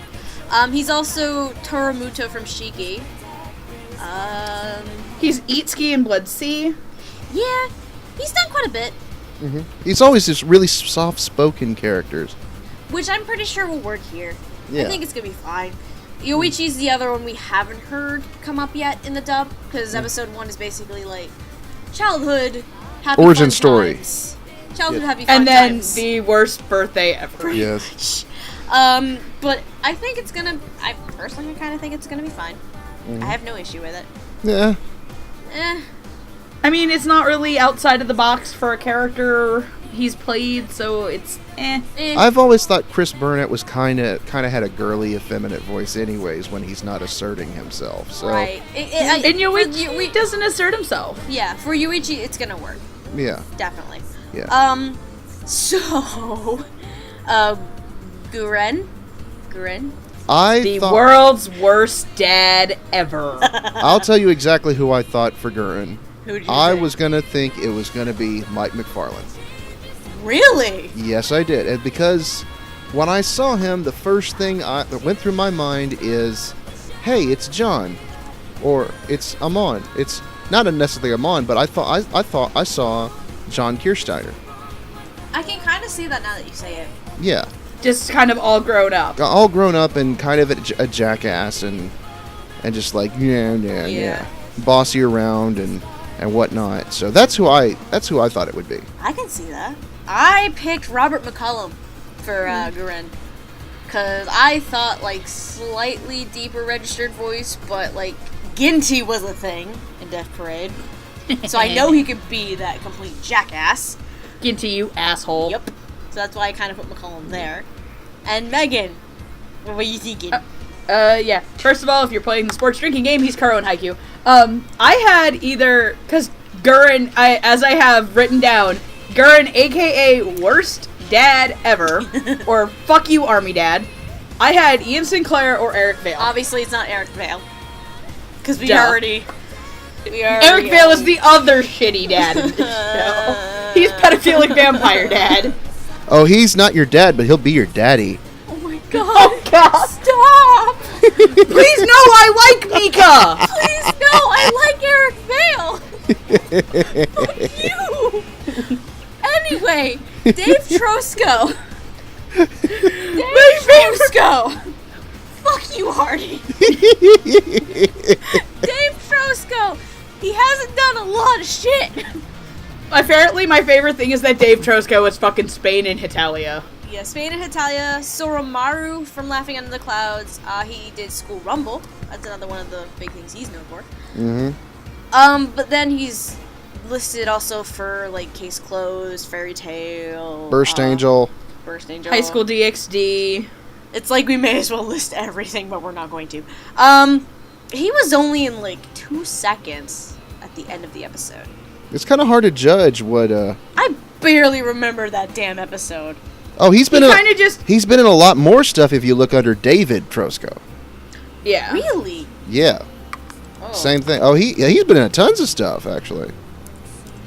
Speaker 1: He's also Toramuto from Shiki.
Speaker 2: He's Itsuki in Blood Sea.
Speaker 1: Yeah, he's done quite a bit.
Speaker 3: Mm-hmm. He's always just really soft-spoken characters.
Speaker 1: Which I'm pretty sure will work here.
Speaker 3: Yeah.
Speaker 1: I think it's gonna be fine. Yoichi's the other one we haven't heard come up yet in the dub, because episode 1 is basically like childhood, happy
Speaker 3: Origin
Speaker 1: fun
Speaker 3: story.
Speaker 1: times. Childhood happy fun
Speaker 2: And then
Speaker 1: times.
Speaker 2: the worst birthday ever.
Speaker 3: Yes.
Speaker 1: But I think it's gonna. I personally kind of think it's gonna be fine. I have no issue with it.
Speaker 3: Yeah.
Speaker 2: I mean, it's not really outside of the box for a character he's played, so it's
Speaker 3: I've always thought Chris Burnett was kind of had a girly, effeminate voice, anyways, when he's not asserting himself. So
Speaker 1: Right.
Speaker 2: and Yoichi doesn't assert himself.
Speaker 1: Yeah, for Yuichi, it's gonna work.
Speaker 3: yeah,
Speaker 1: Definitely.
Speaker 3: yeah.
Speaker 1: So, Guren.
Speaker 2: The world's worst dad ever.
Speaker 3: I'll tell you exactly who I thought for Guren.
Speaker 1: Who'd you
Speaker 3: I
Speaker 1: think?
Speaker 3: was gonna think it was gonna be Mike McFarlane.
Speaker 1: Really?
Speaker 3: Yes, I did, and because when I saw him, the first thing that went through my mind is, "Hey, it's John," or "It's Amon." It's not necessarily Amon, but I thought I saw John Kirsteiner.
Speaker 1: I can kind of see that now that you say it.
Speaker 3: Yeah,
Speaker 2: Just kind of all grown up.
Speaker 3: all grown up and kind of a jackass and just like yeah, bossy around and whatnot. So that's who I thought it would be.
Speaker 1: I can see that. I picked Robert McCullum for Guren. Because I thought, like, slightly deeper registered voice, but, like, Ginty was a thing in Death Parade. So I know he could be that complete jackass.
Speaker 2: Ginty, you asshole.
Speaker 1: Yep. So that's why I kind of put McCullum there. And Megan, what were you thinking?
Speaker 2: Yeah. First of all, if you're playing the sports drinking game, he's Kuro in Haikyuu. I had either, because Guren, as I have written down, Guren, aka worst dad ever, or fuck you, army dad. I had Ian Sinclair or Eric Vale.
Speaker 1: Obviously, it's not Eric Vale. Because we
Speaker 2: Duh.
Speaker 1: already...
Speaker 2: Eric Vale is the other shitty dad in this show. He's pedophilic vampire dad.
Speaker 3: Oh, he's not your dad, but he'll be your daddy.
Speaker 1: Oh my god.
Speaker 2: Oh god.
Speaker 1: Stop!
Speaker 2: Please no, I like Mika!
Speaker 1: Please, no, I like Eric Vale! Fuck you! Anyway, Dave Trosco. Dave Trosco! Fuck you, Hardy! Dave Trosco! He hasn't done a lot of shit!
Speaker 2: Apparently, my favorite thing is that Dave Trosco is fucking Spain and Hitalia.
Speaker 1: Yeah, Spain and Hitalia. Soromaru from Laughing Under the Clouds. He did School Rumble. That's another one of the big things he's known for.
Speaker 3: Mm-hmm.
Speaker 1: But then he's listed also for, like, Case Closed, Fairy Tale...
Speaker 3: Burst Angel.
Speaker 1: Burst Angel.
Speaker 2: High School DxD.
Speaker 1: It's like we may as well list everything, but we're not going to. He was only in, like, 2 seconds at the end of the episode.
Speaker 3: It's kind of hard to judge what.
Speaker 1: I barely remember that damn episode.
Speaker 3: Oh, he's been
Speaker 2: He's
Speaker 3: been in a lot more stuff if you look under David Trosco.
Speaker 2: Yeah.
Speaker 1: Really?
Speaker 3: Yeah.
Speaker 1: Oh.
Speaker 3: Same thing. Oh, he's been in tons of stuff actually.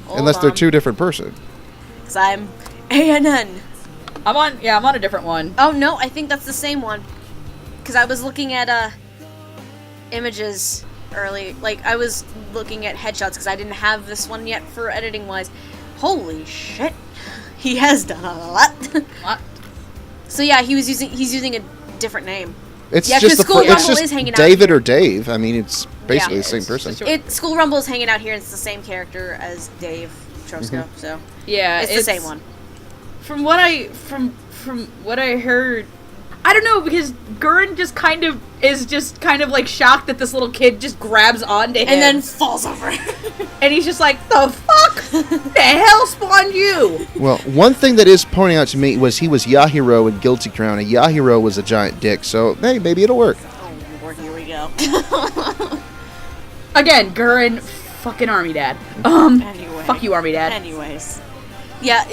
Speaker 1: Hold
Speaker 3: Unless they're
Speaker 1: on.
Speaker 3: two different persons.
Speaker 1: Because I'm ANN.
Speaker 2: I'm on a different one.
Speaker 1: Oh, no, I think that's the same one. Because I was looking at, images early. Like, I was looking at headshots because I didn't have this one yet for editing-wise. Holy shit. He has done a lot.
Speaker 2: What?
Speaker 1: So, yeah, he's using a different name.
Speaker 3: It's
Speaker 1: Yeah,
Speaker 3: just
Speaker 1: 'cause School
Speaker 3: it's
Speaker 1: Rumble
Speaker 3: just
Speaker 1: is hanging out
Speaker 3: David
Speaker 1: here.
Speaker 3: or Dave. I mean, it's basically
Speaker 1: Yeah.
Speaker 3: the same person.
Speaker 1: School Rumble is hanging out here, and it's the same character as Dave Trosko, so
Speaker 2: Yeah,
Speaker 1: it's the same one.
Speaker 2: From what I heard, I don't know, because Guren just kind of like shocked that this little kid just grabs onto him
Speaker 1: And then falls over.
Speaker 2: and he's just like, the fuck? The hell spawned you?
Speaker 3: Well, one thing that is pointing out to me was he was Yahiro in Guilty Crown, and Yahiro was a giant dick, so hey, maybe it'll work.
Speaker 1: Oh Lord, here we go.
Speaker 2: Again, Guren, fucking army dad.
Speaker 1: Anyway.
Speaker 2: Fuck you, army dad.
Speaker 1: Anyways. Yeah,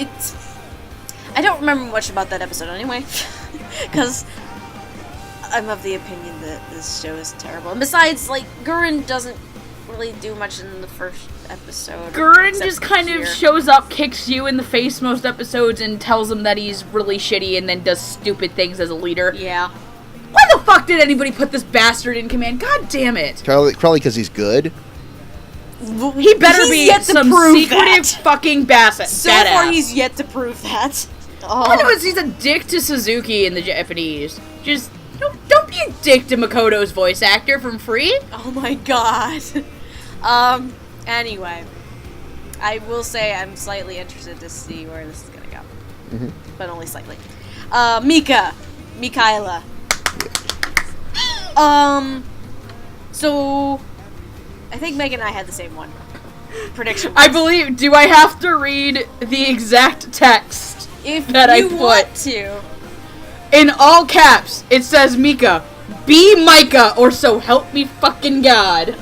Speaker 1: I don't remember much about that episode anyway. Because I'm of the opinion that this show is terrible. And besides, like, Guren doesn't really do much in the first episode.
Speaker 2: Guren
Speaker 1: except
Speaker 2: just
Speaker 1: for
Speaker 2: kind
Speaker 1: here.
Speaker 2: of shows up, kicks you in the face most episodes, and tells him that he's really shitty and then does stupid things as a leader.
Speaker 1: Yeah.
Speaker 2: Why the fuck did anybody put this bastard in command? God damn it.
Speaker 3: Probably because he's good.
Speaker 2: He better
Speaker 1: He's
Speaker 2: be
Speaker 1: yet to
Speaker 2: some
Speaker 1: prove
Speaker 2: secretive
Speaker 1: that.
Speaker 2: fucking badass.
Speaker 1: So far, he's yet to prove that.
Speaker 2: All I know is he's a dick to Suzuki in the Japanese. Just don't be a dick to Makoto's voice actor from Free.
Speaker 1: Oh my god. Anyway. I will say I'm slightly interested to see where this is gonna go.
Speaker 3: Mm-hmm.
Speaker 1: But only slightly. Mikaela. So I think Megan and I had the same one. Prediction.
Speaker 2: I believe. Do I have to read the exact text
Speaker 1: if
Speaker 2: that
Speaker 1: you
Speaker 2: I put?
Speaker 1: want to.
Speaker 2: In all caps, it says Mika, be Micah, or so help me fucking God.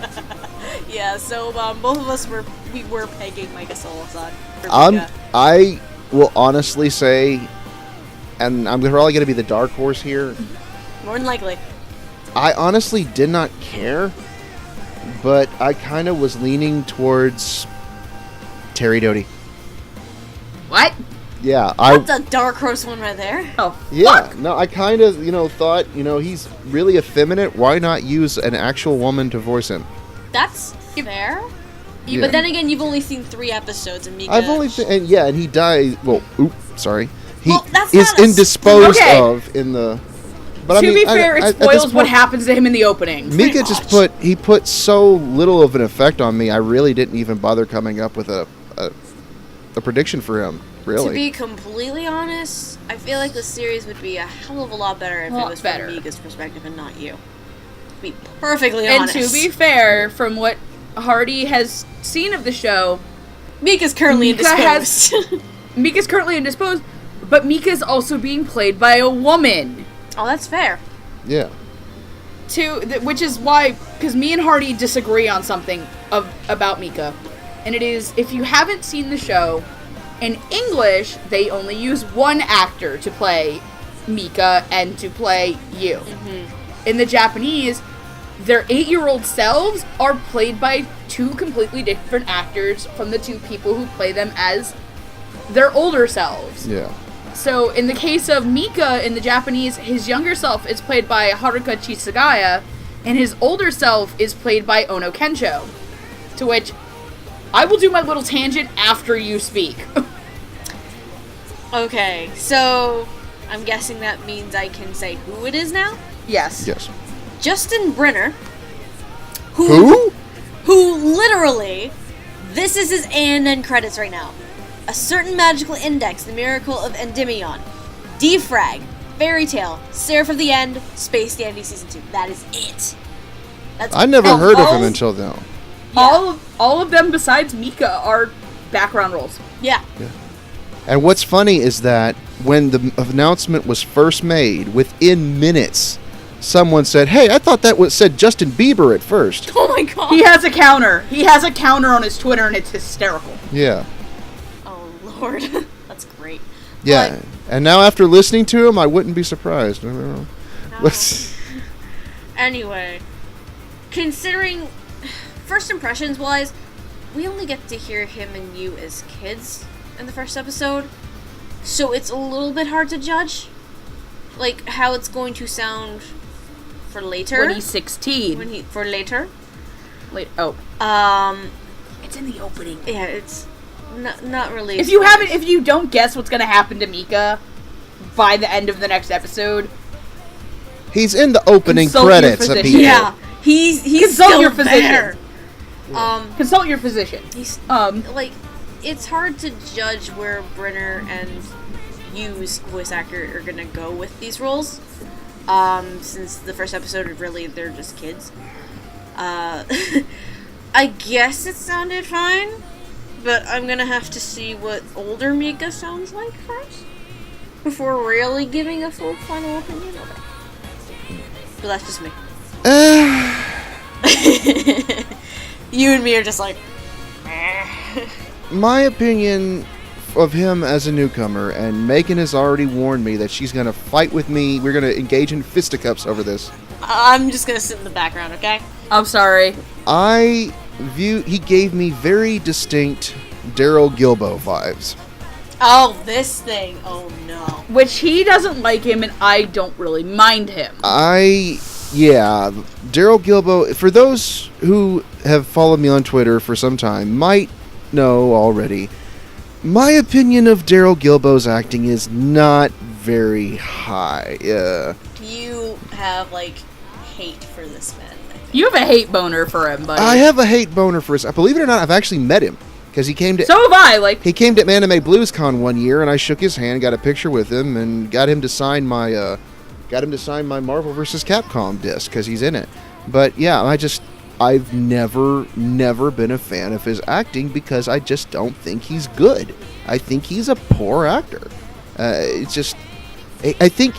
Speaker 1: Yeah, so both of us were pegging Micah Solasad for Mika.
Speaker 3: I will honestly say, and I'm probably going to be the dark horse here,
Speaker 1: More than likely.
Speaker 3: I honestly did not care, but I kind of was leaning towards Terry Doty.
Speaker 2: What?
Speaker 3: Yeah,
Speaker 1: That's a dark horse one right there.
Speaker 2: Oh,
Speaker 3: yeah,
Speaker 2: fuck.
Speaker 3: no, I kind of, thought, he's really effeminate. Why not use an actual woman to voice him?
Speaker 1: That's fair.
Speaker 3: Yeah.
Speaker 1: But then again, you've only seen 3 episodes, and Mika.
Speaker 3: I've only, and he died. Well, sorry, he
Speaker 1: Well, that's
Speaker 3: is
Speaker 1: not a
Speaker 3: indisposed
Speaker 2: okay.
Speaker 3: of in the. But
Speaker 2: To be fair, it spoils what happens to him in the opening.
Speaker 3: Mika
Speaker 1: Pretty
Speaker 3: just
Speaker 1: much.
Speaker 3: put so little of an effect on me. I really didn't even bother coming up with a prediction for him. Really.
Speaker 1: To be completely honest, I feel like the series would be a hell of a lot better if it was from Mika's perspective and not you. To be perfectly
Speaker 2: And
Speaker 1: honest.
Speaker 2: to be fair, from what Hardy has seen of the show,
Speaker 1: Mika's currently indisposed.
Speaker 2: Mika's currently indisposed, but Mika's also being played by a woman.
Speaker 1: Oh, that's fair.
Speaker 3: Yeah.
Speaker 2: Which is why, because me and Hardy disagree on something about Mika, and it is, if you haven't seen the show, in English, they only use one actor to play Mika and to play you. Mm-hmm. In the Japanese, their 8-year-old selves are played by 2 completely different actors from the 2 people who play them as their older selves.
Speaker 3: Yeah.
Speaker 2: So, in the case of Mika, in the Japanese, his younger self is played by Haruka Chisagaya, and his older self is played by Ono Kensho. To which, I will do my little tangent after you speak.
Speaker 1: Okay, so I'm guessing that means I can say who it is now?
Speaker 2: Yes.
Speaker 3: Yes.
Speaker 1: Justin Brenner.
Speaker 3: Who?
Speaker 1: Who literally, this is his ANN credits right now. A certain magical index, the miracle of Endymion, Defrag, Fairy Tale, Seraph of the End, Space Dandy Season 2. That is it. That's
Speaker 3: I never heard of him until now.
Speaker 1: Yeah.
Speaker 2: All of them besides Mika are background roles.
Speaker 1: Yeah.
Speaker 3: And what's funny is that when the announcement was first made, within minutes, someone said, "Hey, I thought that said Justin Bieber at first."
Speaker 1: Oh my god.
Speaker 2: He has a counter. He has a counter on his Twitter, and it's hysterical.
Speaker 3: Yeah.
Speaker 1: Oh lord. That's great.
Speaker 3: Yeah. And now after listening to him, I wouldn't be surprised. I don't know. Let's.
Speaker 1: Anyway, considering first impressions wise, we only get to hear him and you as kids in the first episode. So it's a little bit hard to judge, like, how it's going to sound for later.
Speaker 2: When he's 16.
Speaker 1: For later.
Speaker 2: It's in the opening.
Speaker 1: Yeah, it's not really.
Speaker 2: If you don't guess what's gonna happen to Mika by the end of the next episode,
Speaker 3: he's in the opening
Speaker 2: consult
Speaker 3: credits.
Speaker 2: your
Speaker 3: Of
Speaker 2: physician.
Speaker 3: people.
Speaker 1: Yeah, he's
Speaker 2: consult
Speaker 1: still
Speaker 2: your physician.
Speaker 1: there.
Speaker 2: Consult your physician.
Speaker 1: He's like, it's hard to judge where Brenner and Yu's voice actor are gonna go with these roles. Since the first episode, really, they're just kids. I guess it sounded fine, but I'm gonna have to see what older Mika sounds like first before really giving a full final opinion of it. But that's just me. You and me are just like,
Speaker 3: My opinion of him as a newcomer, and Megan has already warned me that she's gonna fight with me. We're gonna engage in fisticuffs over this.
Speaker 1: I'm just gonna sit in the background, okay?
Speaker 2: I'm sorry.
Speaker 3: He gave me very distinct Daryl Gilbo vibes.
Speaker 1: Oh, this thing. Oh, no.
Speaker 2: Which he doesn't like him, and I don't really mind him.
Speaker 3: Daryl Gilbo, for those who have followed me on Twitter for some time, might know already, my opinion of Daryl Gilbo's acting is not very high.
Speaker 1: Do you have, like, hate for this man?
Speaker 2: You have a hate boner for him, buddy.
Speaker 3: I have a hate boner for his... Believe it or not, I've actually met him. Because he came to...
Speaker 2: So have I, like...
Speaker 3: He came to Anime BluesCon one year, and I shook his hand, got a picture with him, and got him to sign my Marvel vs. Capcom disc, because he's in it. But, yeah, I've never been a fan of his acting, because I just don't think he's good. I think he's a poor actor. It's just... I think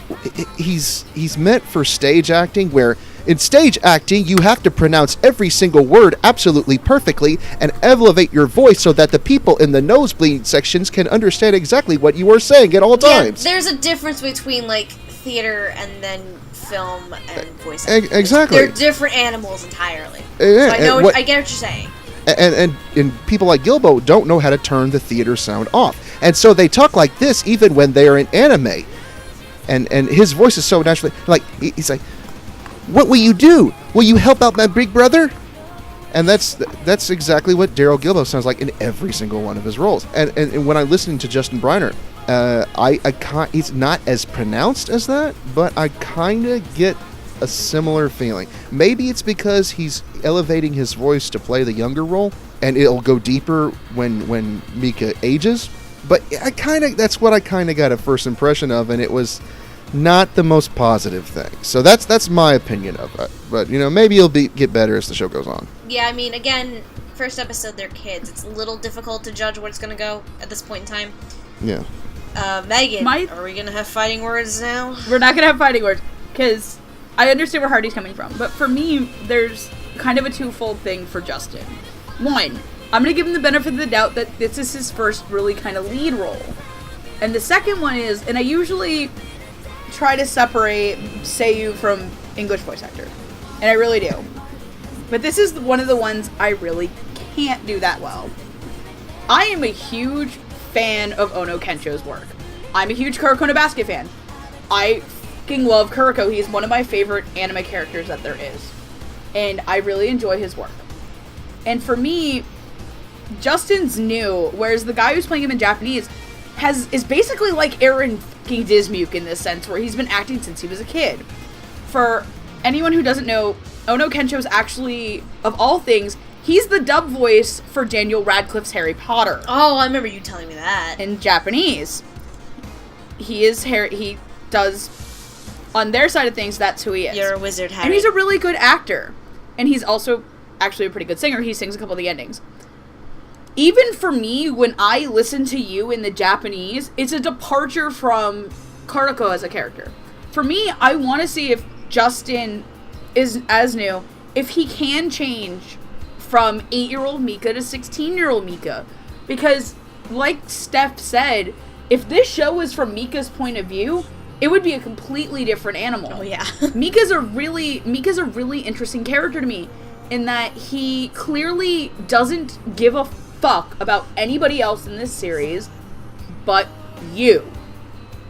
Speaker 3: he's meant for stage acting, where... In stage acting, you have to pronounce every single word absolutely perfectly and elevate your voice so that the people in the nosebleed sections can understand exactly what you are saying at all times.
Speaker 1: Yeah, there's a difference between, like, theater and then film and voice acting.
Speaker 3: Exactly.
Speaker 1: They're different animals entirely. So I get what you're saying.
Speaker 3: And people like Gilbo don't know how to turn the theater sound off. And so they talk like this even when they are in anime. And his voice is so naturally... Like, he's like... What will you do? Will you help out my big brother? And that's exactly what Daryl Gilbo sounds like in every single one of his roles. And when I listen to Justin Briner, he's not as pronounced as that, but I kind of get a similar feeling. Maybe it's because he's elevating his voice to play the younger role, and it'll go deeper when Mika ages. But that's what I kind of got a first impression of, and it was not the most positive thing. So that's my opinion of it. But, maybe it'll get better as the show goes on.
Speaker 1: Yeah, I mean, again, first episode, they're kids. It's a little difficult to judge where it's going to go at this point in time.
Speaker 3: Yeah.
Speaker 1: Megan, are we going to have fighting words now?
Speaker 2: We're not going to have fighting words, because I understand where Hardy's coming from. But for me, there's kind of a twofold thing for Justin. One, I'm going to give him the benefit of the doubt that this is his first really kind of lead role. And the second one is, and I usually try to separate Seiyu from English voice actor, and I really do, but this is one of the ones I really can't do that well. I am a huge fan of Ono Kensho's work. I'm a huge Kuroko no Basket fan. I fucking love Kuroko. He's one of my favorite anime characters that there is, and I really enjoy his work. And for me, Justin's new, whereas the guy who's playing him in Japanese is basically like Aaron fucking Dismuke in this sense, where he's been acting since he was a kid. For anyone who doesn't know, Ono Kensho's actually, of all things, he's the dub voice for Daniel Radcliffe's Harry Potter.
Speaker 1: Oh, I remember you telling me that.
Speaker 2: In Japanese. He does, on their side of things, that's who he is.
Speaker 1: You're a wizard, Harry.
Speaker 2: And he's a really good actor. And he's also actually a pretty good singer. He sings a couple of the endings. Even for me, when I listen to you in the Japanese, it's a departure from Kuroko as a character. For me, I want to see if Justin is as new, if he can change from 8-year-old Mika to 16-year-old Mika. Because, like Steph said, if this show was from Mika's point of view, it would be a completely different animal.
Speaker 1: Oh, yeah.
Speaker 2: Mika's a really interesting character to me, in that he clearly doesn't give a fuck about anybody else in this series but you.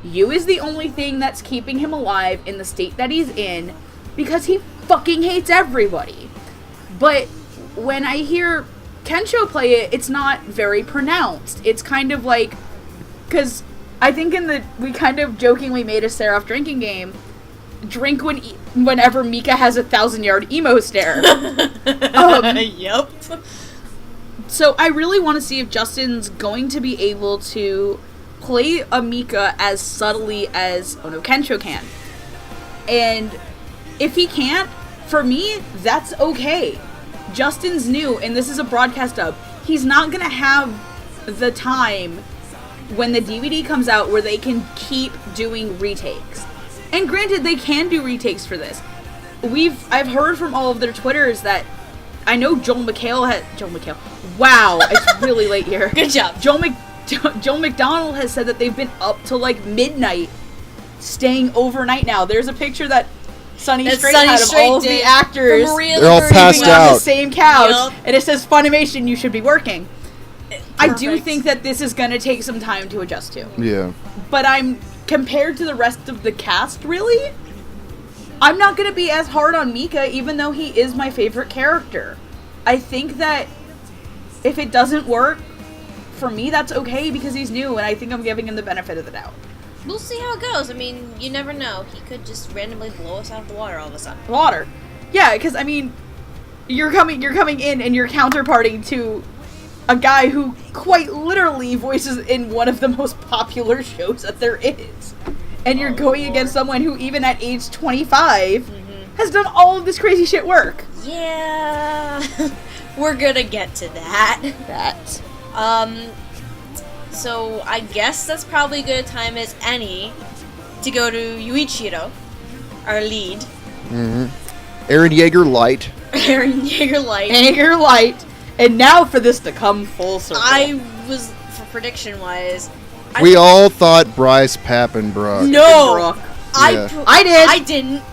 Speaker 2: Yu is the only thing that's keeping him alive in the state that he's in because he fucking hates everybody. But when I hear Kensho play it, it's not very pronounced. It's kind of like, because I think we kind of jokingly made a Seraph drinking game. Drink whenever Mika has a 1,000-yard emo stare.
Speaker 1: Yep.
Speaker 2: So I really want to see if Justin's going to be able to play a Mika as subtly as Kensho can. And if he can't, for me, that's okay. Justin's new, and this is a broadcast dub. He's not going to have the time when the DVD comes out where they can keep doing retakes. And granted, they can do retakes for this. I've heard from all of their Twitters that I know Joel McHale. Wow, it's really late here.
Speaker 1: Good job.
Speaker 2: Joel McDonald has said that they've been up till like midnight, staying overnight now. There's a picture that Sunny Strait had of all of the actors.
Speaker 3: They're all passed out
Speaker 2: on the same couch,
Speaker 1: yep.
Speaker 2: and it says Funimation, you should be working.
Speaker 1: Perfect.
Speaker 2: I do think that this is going to take some time to adjust to.
Speaker 3: Yeah.
Speaker 2: But compared to the rest of the cast, really, I'm not going to be as hard on Mika, even though he is my favorite character. I think that if it doesn't work, for me, that's okay because he's new, and I think I'm giving him the benefit of the doubt.
Speaker 1: We'll see how it goes. I mean, you never know. He could just randomly blow us out of the water all of a sudden.
Speaker 2: Water. Yeah, because, I mean, you're coming in and you're counterparting to a guy who quite literally voices in one of the most popular shows that there is. And you're going against someone who, even at age 25, has done all of this crazy shit work.
Speaker 1: Yeah. We're gonna get to that. So I guess that's probably a good time as any to go to Yuichiro, our lead.
Speaker 3: Eren Yeager Light.
Speaker 1: Eren Yeager Light.
Speaker 2: Yeager Light. And now for this to come full circle.
Speaker 1: For prediction-wise...
Speaker 3: We all thought Bryce Papenbrook.
Speaker 1: No!
Speaker 3: Yeah.
Speaker 2: I did!
Speaker 1: I didn't.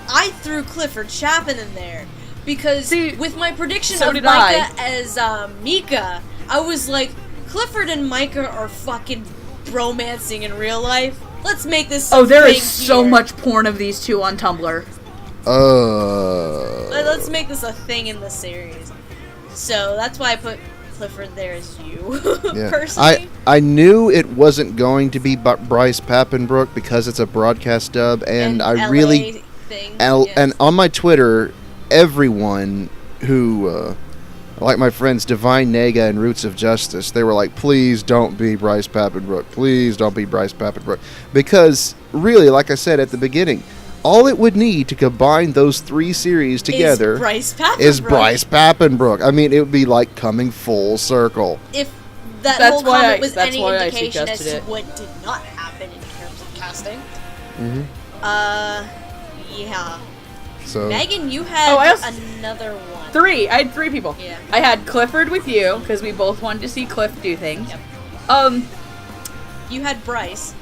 Speaker 1: I threw Clifford Chapin in there. Because with my prediction of Micah as Mika, I was like, Clifford and Micah are fucking bromancing in real life. Let's make this
Speaker 2: there is so much porn of these two on Tumblr.
Speaker 1: Let's make this a thing in the series. So that's why I put Clifford there as you, personally.
Speaker 3: I knew it wasn't going to be Bryce Papenbrook because it's a broadcast dub, and I
Speaker 1: LA
Speaker 3: really...
Speaker 1: thing,
Speaker 3: And on my Twitter, everyone who... like my friends Divine Nega and Roots of Justice, they were like, please don't be Bryce Papenbrook. Please don't be Bryce Papenbrook. Because, really, like I said at the beginning, all it would need to combine those three series together
Speaker 1: is
Speaker 3: Bryce Papenbrook. I mean, it would be like coming full circle.
Speaker 1: If that whole comment was any indication as to what did not happen in terms of casting. Yeah.
Speaker 3: So
Speaker 1: Megan, you had another one.
Speaker 2: Three. I had three people.
Speaker 1: Yeah.
Speaker 2: I had Clifford with you, because we both wanted to see Cliff do things.
Speaker 1: Yep. You had Bryce.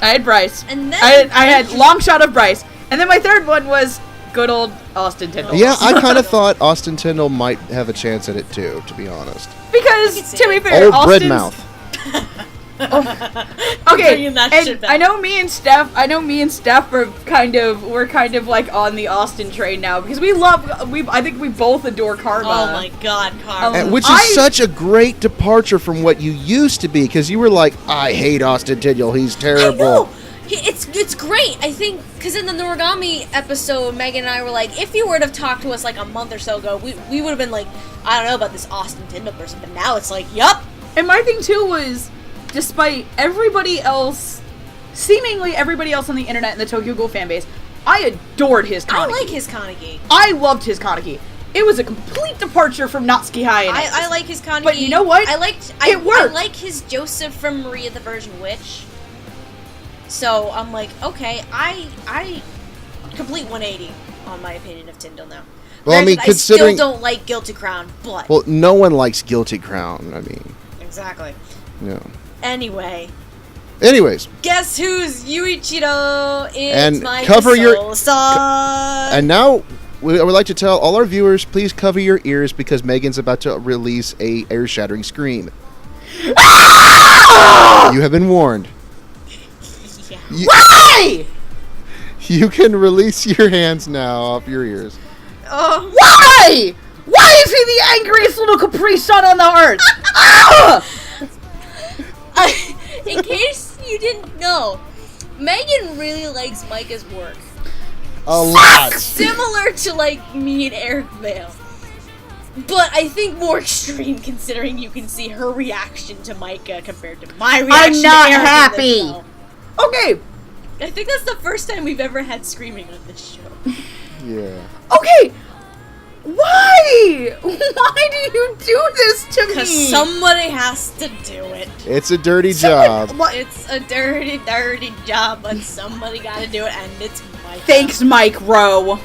Speaker 2: I had Bryce.
Speaker 1: And then
Speaker 2: I had long shot of Bryce. And then my third one was good old Austin Tyndall.
Speaker 3: Yeah, I kind of thought Austin Tyndall might have a chance at it too, to be honest.
Speaker 2: Because, to be fair,
Speaker 3: old
Speaker 2: Austin's...
Speaker 3: Breadmouth.
Speaker 2: Okay, and I know me and Steph are kind of like on the Austin train now because I think we both adore Karma.
Speaker 1: Oh my god, Karma.
Speaker 3: Which is such a great departure from what you used to be, because you were like, I hate Austin Tyndall, he's terrible.
Speaker 1: I know. It's great. I think because in the Noragami episode, Megan and I were like, if you were to have talked to us like a month or so ago, we would have been like, I don't know about this Austin Tyndall person, but now it's like, yup.
Speaker 2: And my thing too was, despite seemingly everybody else on the internet and the Tokyo Ghoul fanbase, I adored his Kaneki.
Speaker 1: I like his Kaneki.
Speaker 2: I loved his Kaneki. It was a complete departure from Natsuki High.
Speaker 1: I like his Kaneki.
Speaker 2: But you know what?
Speaker 1: It worked. I like his Joseph from Maria the Virgin Witch. So I'm like, okay, I complete 180 on my opinion of Tyndall now.
Speaker 3: Well, I mean, considering
Speaker 1: I still don't like Guilty Crown, but
Speaker 3: no one likes Guilty Crown. I mean,
Speaker 1: exactly.
Speaker 3: Yeah.
Speaker 1: Anyways, guess who's Yuichiro? It's
Speaker 3: and
Speaker 1: my
Speaker 3: cover
Speaker 1: soul son.
Speaker 3: And now I would like to tell all our viewers, please cover your ears because Megan's about to release a ear-shattering scream. You have been warned.
Speaker 2: Why?
Speaker 3: You can release your hands now off your ears.
Speaker 2: Why? Why is he the angriest little Capri Sun on the earth?
Speaker 1: In case you didn't know, Megan really likes Micah's work.
Speaker 3: A lot.
Speaker 1: Similar to, like, me and Eric Vale. But I think more extreme, considering you can see her reaction to Micah compared to my reaction.
Speaker 2: I'm not
Speaker 1: to Eric
Speaker 2: happy.
Speaker 1: in this show.
Speaker 2: Okay.
Speaker 1: I think that's the first time we've ever had screaming on this show.
Speaker 3: Yeah.
Speaker 2: Okay. Why? Why do you do this to me?
Speaker 1: Because somebody has to do it.
Speaker 3: It's a dirty job.
Speaker 2: What?
Speaker 1: It's a dirty, dirty job, but somebody gotta do it, and it's Micah.
Speaker 2: Thanks, Mike Rowe.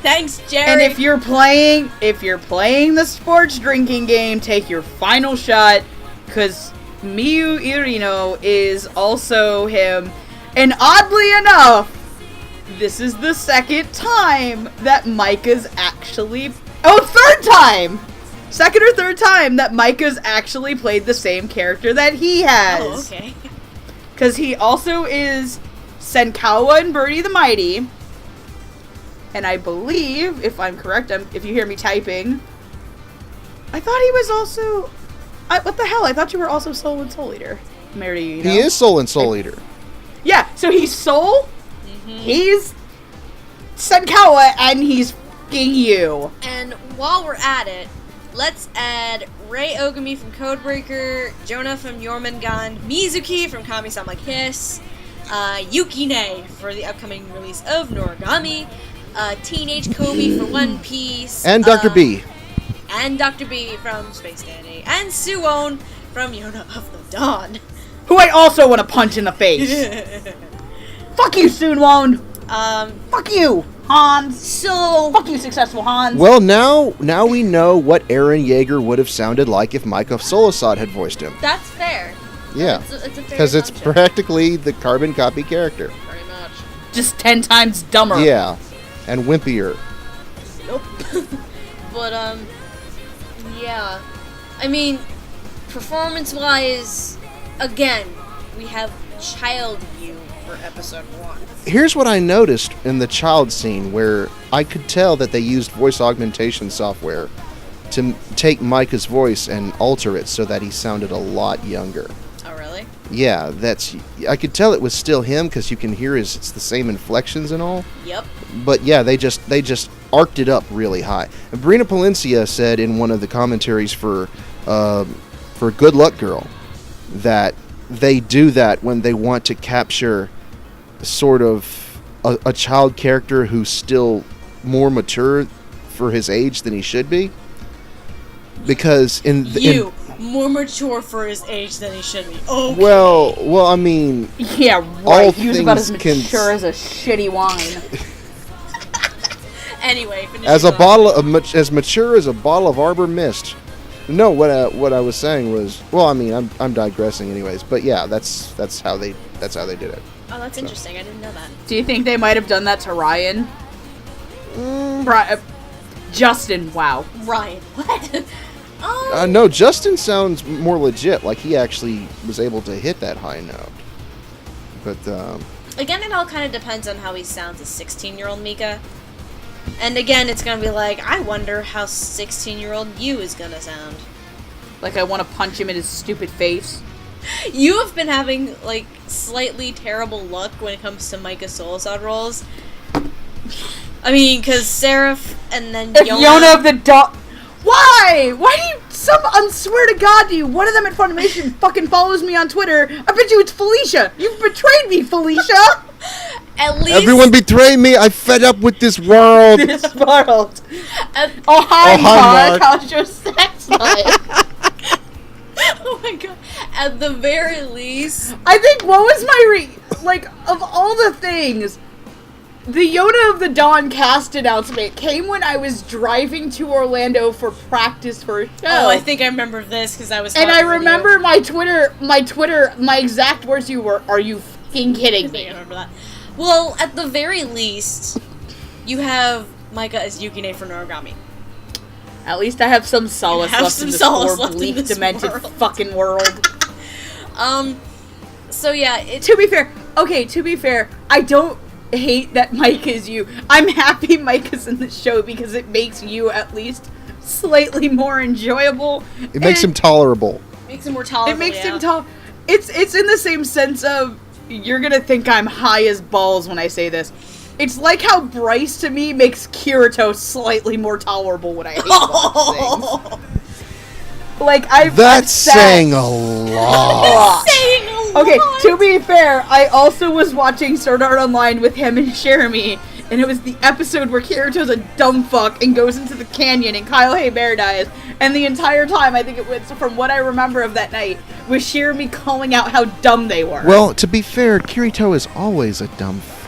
Speaker 1: Thanks, Jerry.
Speaker 2: And if you're playing the sports drinking game, take your final shot, because Miyu Irino is also him. And oddly enough, this is the second time that Micah's actually... third time! Second or third time that Micah's actually played the same character that he has.
Speaker 1: Oh, okay.
Speaker 2: Because he also is Senkawa and Birdie the Mighty. And I believe, if I'm correct, if you hear me typing, I thought he was also... what the hell? I thought you were also Soul and Soul Eater. Mary, you know?
Speaker 3: He is Soul and Soul Eater.
Speaker 2: Yeah, so he's Soul, he's Senkawa, and he's f***ing you.
Speaker 1: And while we're at it, let's add Rei Ogami from Codebreaker, Jonah from Jormungand, Mizuki from Kami-sama Kiss, Yukine for the upcoming release of Noragami, Teenage Kobe for One Piece,
Speaker 3: And Dr. B.
Speaker 1: And Dr. B from Space Dandy, and Suwon from Yona of the Dawn.
Speaker 2: Who I also want to punch in the face. Fuck you, Soonwon. Fuck you, Hans.
Speaker 1: So,
Speaker 2: Fuck you, Successful Hans.
Speaker 3: Well, now we know what Eren Yeager would have sounded like if Micah Solasad had voiced him.
Speaker 1: that's fair.
Speaker 3: Yeah.
Speaker 1: It's a fair
Speaker 3: Because it's
Speaker 1: assumption.
Speaker 3: practically the carbon copy character.
Speaker 1: Pretty much.
Speaker 2: Just 10 times dumber.
Speaker 3: Yeah. And wimpier.
Speaker 1: Nope. But, yeah. I mean, performance-wise, again, we have child you for episode 1.
Speaker 3: Here's what I noticed in the child scene where I could tell that they used voice augmentation software to take Micah's voice and alter it so that he sounded a lot younger.
Speaker 1: Oh, really?
Speaker 3: Yeah, I could tell it was still him because you can hear it's the same inflections and all.
Speaker 1: Yep.
Speaker 3: But yeah, they just arced it up really high. And Brina Palencia said in one of the commentaries for Good Luck Girl that they do that when they want to capture sort of a child character who's still more mature for his age than he should be. Because
Speaker 1: more mature for his age than he should be. Oh.
Speaker 3: Well, I mean,
Speaker 2: Yeah, right.
Speaker 3: all
Speaker 2: He was about as
Speaker 3: things can-
Speaker 2: mature as a shitty wine.
Speaker 1: Anyway, finish
Speaker 3: as
Speaker 1: your
Speaker 3: a
Speaker 1: thought.
Speaker 3: bottle of as mature as a bottle of Arbor Mist. No, what I was saying was, well, I mean, I'm digressing anyways, but yeah, that's how they did it.
Speaker 1: Oh, that's interesting. I didn't know that.
Speaker 2: Do you think they might have done that to Ryan? Justin, wow.
Speaker 1: Ryan, what?
Speaker 3: No, Justin sounds more legit, like he actually was able to hit that high note. But
Speaker 1: Again, it all kind of depends on how he sounds as 16-year-old Mika. And again, it's gonna be like, I wonder how 16-year-old you is gonna sound.
Speaker 2: Like, I want to punch him in his stupid face.
Speaker 1: You have been having, like, slightly terrible luck when it comes to Micah Solasad roles. I mean, because Seraph and then
Speaker 2: Yona of the Dawn. Why? Why do you... swear to God to you, one of them at Funimation fucking follows me on Twitter. I bet you it's Felicia. You've betrayed me, Felicia.
Speaker 1: At least...
Speaker 3: everyone betrayed me. I'm fed up with this world.
Speaker 2: This world.
Speaker 1: At,
Speaker 2: Oh, hi,
Speaker 3: hi,
Speaker 2: Mark.
Speaker 3: Mark.
Speaker 2: How's your sex life?
Speaker 1: oh my god. At the very least...
Speaker 2: I think, what was my of all the things, the Yoda of the Dawn cast announcement came when I was driving to Orlando for practice for a show.
Speaker 1: Oh, I think I remember this because I was
Speaker 2: And I
Speaker 1: talking with
Speaker 2: remember my exact words to you were, "Are you fucking kidding
Speaker 1: I think I
Speaker 2: me?"
Speaker 1: remember that. Well, at the very least, you have Micah as Yukine for Noragami.
Speaker 2: At least I have some solace
Speaker 1: have
Speaker 2: left
Speaker 1: some
Speaker 2: in this
Speaker 1: solace
Speaker 2: poor,
Speaker 1: left in
Speaker 2: bleak,
Speaker 1: this
Speaker 2: demented
Speaker 1: world.
Speaker 2: fucking world.
Speaker 1: So yeah,
Speaker 2: To be fair, I don't hate that Mike is you. I'm happy Mike is in the show because it makes you at least slightly more enjoyable.
Speaker 3: It makes him tolerable.
Speaker 1: makes him more tolerable.
Speaker 2: It makes him It's in the same sense of you're gonna think I'm high as balls when I say this. It's like how Bryce to me makes Kirito slightly more tolerable when I hate things. Like
Speaker 3: That's saying a lot.
Speaker 1: saying a lot.
Speaker 2: Okay, to be fair, I also was watching Sword Art Online with him and Jeremy, and it was the episode where Kirito's a dumb fuck and goes into the canyon and Kyle Hebert dies, and the entire time, I think it was, from what I remember of that night, was Jeremy calling out how dumb they were.
Speaker 3: Well, to be fair, Kirito is always a dumb fuck.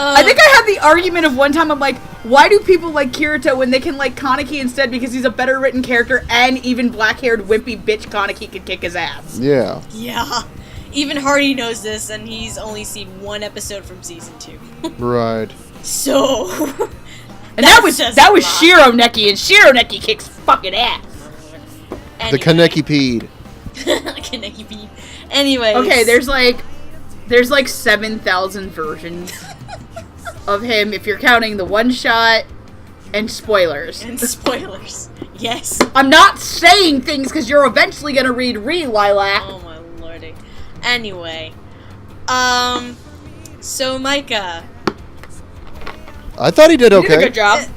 Speaker 2: I think I had the argument of one time, I'm like, why do people like Kirito when they can like Kaneki instead because he's a better written character and even black-haired wimpy bitch Kaneki could kick his ass?
Speaker 3: Yeah.
Speaker 1: Yeah. Even Hardy knows this, and he's only seen one episode from season 2.
Speaker 3: Right.
Speaker 1: So...
Speaker 2: And that was Shiro Neki, and Shiro Neki kicks fucking ass.
Speaker 1: Anyway.
Speaker 3: The Kaneki peed.
Speaker 1: Kaneki peed. Anyways.
Speaker 2: Okay, there's like 7,000 versions of him if you're counting the one shot and spoilers.
Speaker 1: And spoilers. Yes.
Speaker 2: I'm not saying things because you're eventually gonna read Lilac.
Speaker 1: Oh my lordy. Anyway. So Micah.
Speaker 3: I thought he did
Speaker 2: You
Speaker 3: okay.
Speaker 2: did a good job.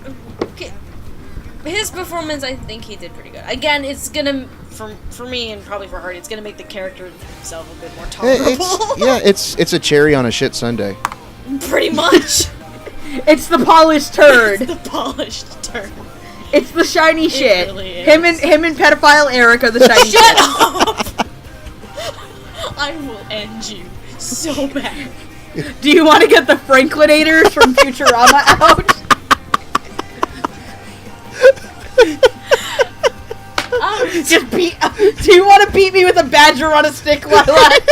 Speaker 1: His performance, I think he did pretty good. Again, it's gonna, for me and probably for Hardy, it's gonna make the character himself a bit more tolerable.
Speaker 3: It's a cherry on a shit sundae.
Speaker 1: Pretty much.
Speaker 2: It's the polished turd.
Speaker 1: The polished turd.
Speaker 2: It's the shiny shit.
Speaker 1: Really is.
Speaker 2: Him and pedophile Eric are the shiny
Speaker 1: Shut
Speaker 2: shit.
Speaker 1: up! I will end you so bad.
Speaker 2: Do you want to get the Franklinators from Futurama out? Just beat. Do you want to beat me with a badger on a stick, Lilac?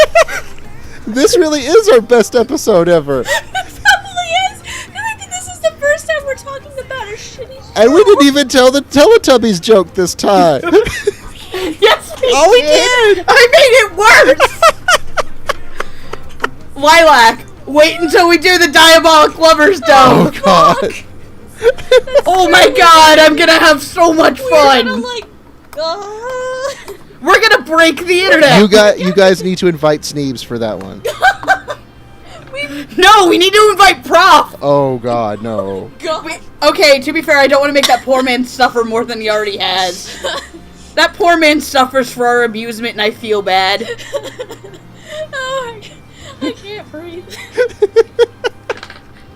Speaker 3: This really is our best episode ever.
Speaker 1: It probably is. And I think this is the first time we're talking about a shitty show.
Speaker 3: And we didn't even tell the Teletubbies joke this time.
Speaker 2: Yes, we
Speaker 3: did.
Speaker 2: I made it worse. Lilac, wait until we do the Diabolic Lovers
Speaker 3: Oh,
Speaker 2: Dome.
Speaker 3: God.
Speaker 2: Oh my God, I'm gonna have so much fun.
Speaker 1: We're gonna,
Speaker 2: We're gonna break the internet.
Speaker 3: You guys need to invite Sneebs for that one.
Speaker 2: No, we need to invite Prof.
Speaker 3: Oh, God, no.
Speaker 2: Okay, to be fair, I don't want to make that poor man suffer more than he already has. That poor man suffers for our amusement, and I feel bad.
Speaker 1: Oh my God. I can't breathe.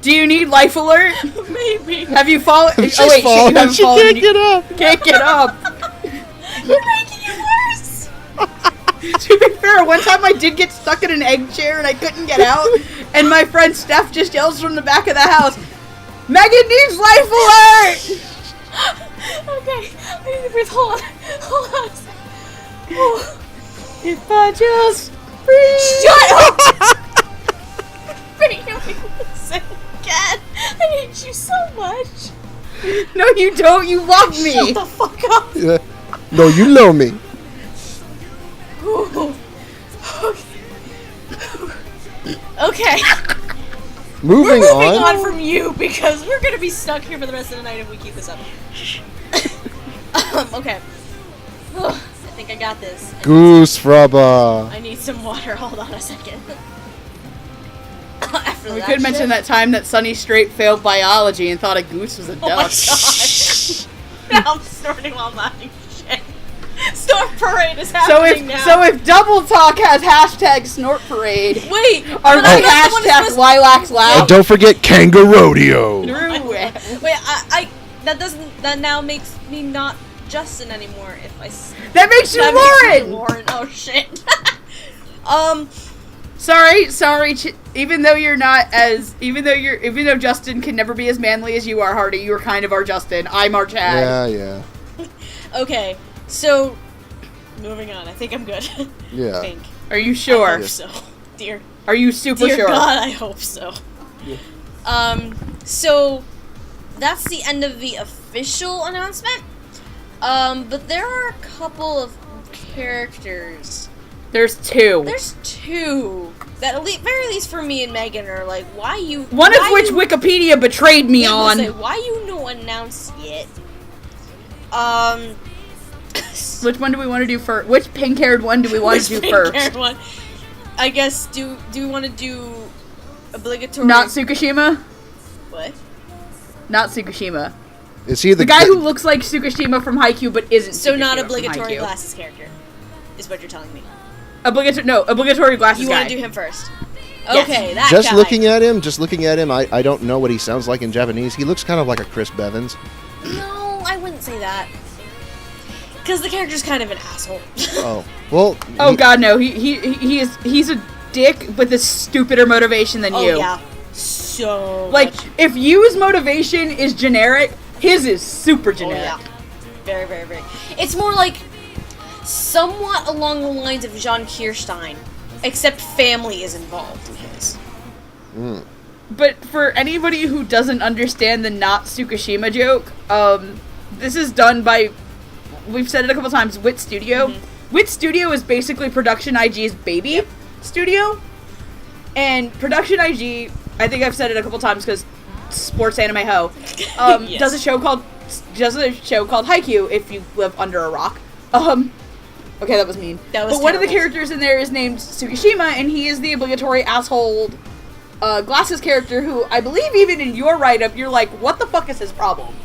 Speaker 2: Do you need life alert?
Speaker 1: Maybe.
Speaker 2: Have you fallen?
Speaker 3: She's
Speaker 2: Oh wait,
Speaker 3: fallen.
Speaker 2: you haven't
Speaker 3: She
Speaker 2: fallen.
Speaker 3: can't get up.
Speaker 2: Can't get up.
Speaker 1: You're making it worse.
Speaker 2: To be fair, one time I did get stuck in an egg chair and I couldn't get out, and my friend Steph just yells from the back of the house, "Megan needs life alert!"
Speaker 1: Okay, I need to breathe. Hold on a second. Oh.
Speaker 2: If I just breathe.
Speaker 1: Shut up! Making me sick again. I hate you so much.
Speaker 2: No, you don't. You love me.
Speaker 1: Shut the fuck up.
Speaker 3: Yeah. No, you know me.
Speaker 1: Ooh. Okay.
Speaker 3: Moving
Speaker 1: We're moving
Speaker 3: on.
Speaker 1: on from you because we're gonna be stuck here for the rest of the night if we keep this up. Okay. I think I got this.
Speaker 3: Goose Frubba.
Speaker 1: I need some water. Hold on a second. After
Speaker 2: We
Speaker 1: that
Speaker 2: could mention
Speaker 1: shit.
Speaker 2: that time that Sunny straight failed biology and thought a goose was a
Speaker 1: Oh my
Speaker 2: duck.
Speaker 1: gosh. Now I'm snorting while laughing. Shit. Storm Parade is
Speaker 2: So
Speaker 1: happening now.
Speaker 2: if Double Talk has hashtag Snort Parade,
Speaker 1: Wait.
Speaker 2: or
Speaker 1: but I
Speaker 2: like
Speaker 1: thought someone was
Speaker 2: hashtag
Speaker 1: supposed-
Speaker 2: Lilac's
Speaker 3: And
Speaker 2: Loud,
Speaker 3: don't forget Kangarodeo.
Speaker 1: Wait, I that now makes me not Justin anymore if I
Speaker 2: that makes you
Speaker 1: that makes me
Speaker 2: Lauren.
Speaker 1: Lauren. Oh shit.
Speaker 2: Sorry. Even though Justin can never be as manly as you are, Hardy, you are kind of our Justin. I'm our Chad.
Speaker 3: Yeah.
Speaker 1: Okay, so moving on. I think I'm good.
Speaker 3: Yeah.
Speaker 1: I think.
Speaker 2: Are you
Speaker 1: I
Speaker 2: sure?
Speaker 1: hope so. Dear
Speaker 2: Are you super
Speaker 1: Dear
Speaker 2: sure?
Speaker 1: God, I hope so.
Speaker 3: Yeah.
Speaker 1: So that's the end of the official announcement. But there are a couple of characters
Speaker 2: There's two.
Speaker 1: There's two. That very least for me and Megan are like, why you...
Speaker 2: One of which Wikipedia betrayed me on.
Speaker 1: Say, why you no announced yet?
Speaker 2: Which one do we want to do first? Which pink-haired one do we want to do first?
Speaker 1: Pink-haired one? I guess, do we want to do obligatory...
Speaker 2: Not Tsukishima?
Speaker 1: What?
Speaker 2: Not Tsukishima.
Speaker 3: Is he
Speaker 2: the guy who looks like Tsukishima from Haikyuu but isn't
Speaker 1: So
Speaker 2: Tsukishima
Speaker 1: not
Speaker 2: from
Speaker 1: obligatory
Speaker 2: Haikyuu.
Speaker 1: glasses character, is what you're telling me.
Speaker 2: Obligatory glasses
Speaker 1: You
Speaker 2: guy.
Speaker 1: want to do him first?
Speaker 2: Yes.
Speaker 1: Okay, that
Speaker 3: just
Speaker 1: guy.
Speaker 3: looking at him, I don't know what he sounds like in Japanese. He looks kind of like a Chris Bevins.
Speaker 1: No, I wouldn't say that. Because the character's kind of an asshole.
Speaker 3: Oh, well.
Speaker 2: Oh god, no. He's a dick with a stupider motivation than you.
Speaker 1: Oh yeah, so
Speaker 2: like
Speaker 1: much.
Speaker 2: if Yu's motivation is generic, his is super generic.
Speaker 1: Oh yeah, very, very, very. It's more like somewhat along the lines of Jean Kirstein, except family is involved in his.
Speaker 2: But for anybody who doesn't understand the not Tsukishima joke, this is done by, we've said it a couple times, Wit Studio.
Speaker 1: Mm-hmm.
Speaker 2: Wit Studio is basically Production IG's baby studio. And Production IG, I think I've said it a couple times because sports anime ho,
Speaker 1: Yes.
Speaker 2: does a show called Haikyuu if you live under a rock. Okay, that was mean.
Speaker 1: That was
Speaker 2: but one of the
Speaker 1: terrible.
Speaker 2: characters in there is named Tsukishima, and he is the obligatory asshole glasses character who I believe even in your write-up, you're like, what the fuck is his problem?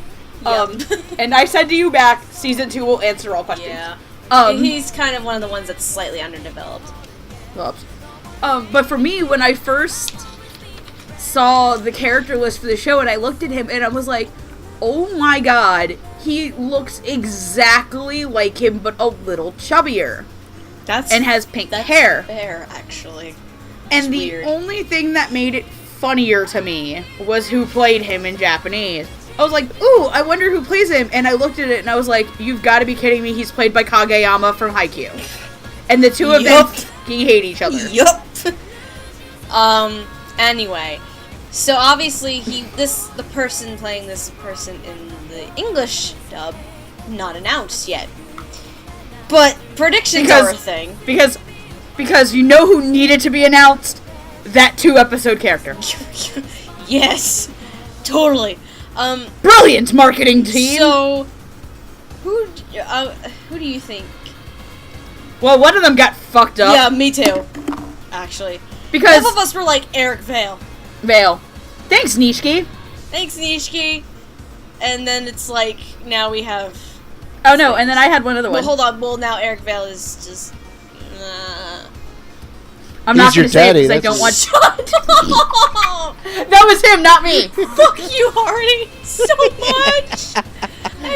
Speaker 1: Yep.
Speaker 2: And I said to you back, season 2 will answer all questions.
Speaker 1: Yeah. He's kind of one of the ones that's slightly underdeveloped.
Speaker 2: Whoops. But for me, when I first saw the character list for the show and I looked at him and I was like, oh my god, he looks exactly like him but a little chubbier. And has pink hair.
Speaker 1: Fair, actually.
Speaker 2: And the
Speaker 1: weird.
Speaker 2: only thing that made it funnier to me was who played him in Japanese. I was like, ooh, I wonder who plays him. And I looked at it and I was like, you've got to be kidding me. He's played by Kageyama from Haikyuu. And the two of them fucking hate each other.
Speaker 1: Yup. Anyway. So obviously the person playing this person in the English dub, not announced yet. But predictions are a thing.
Speaker 2: Because you know who needed to be announced? That 2-episode character.
Speaker 1: Yes. Totally.
Speaker 2: Brilliant marketing team!
Speaker 1: So, who do you think?
Speaker 2: Well, one of them got fucked up.
Speaker 1: Yeah, me too. Actually.
Speaker 2: Because
Speaker 1: both of us were like Eric Vale.
Speaker 2: Thanks, Nishiki.
Speaker 1: Thanks, Nishiki. And then it's like, now we have...
Speaker 2: Oh no, and then I had one other one.
Speaker 1: Well, hold on. Well, now Eric Vale is just...
Speaker 2: I'm not going to say it because I don't want...
Speaker 1: Shut up!
Speaker 2: That was him, not me!
Speaker 1: Fuck you, Hardy! So much!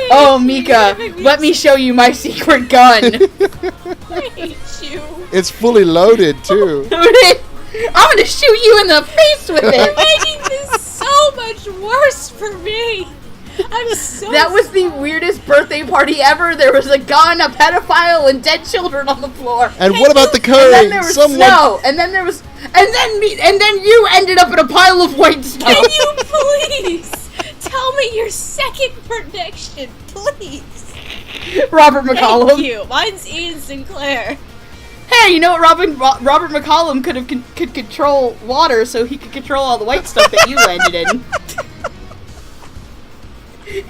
Speaker 2: Oh, Mika, let me show you my secret gun.
Speaker 1: I hate you.
Speaker 3: It's fully loaded, too.
Speaker 2: I'm going to shoot you in the face with it!
Speaker 1: You're making this so much worse for me! I'm so...
Speaker 2: That was the weirdest birthday party ever. There was a gun, a pedophile, and dead children on the floor.
Speaker 3: And what about the curry?
Speaker 2: And then there was snow. And then there was... And then you ended up in a pile of white snow.
Speaker 1: Can you please tell me your second prediction, please?
Speaker 2: Robert McCollum.
Speaker 1: Thank you. Mine's Ian Sinclair.
Speaker 2: Hey, you know what? Robert McCollum could control water, so he could control all the white stuff that you landed in.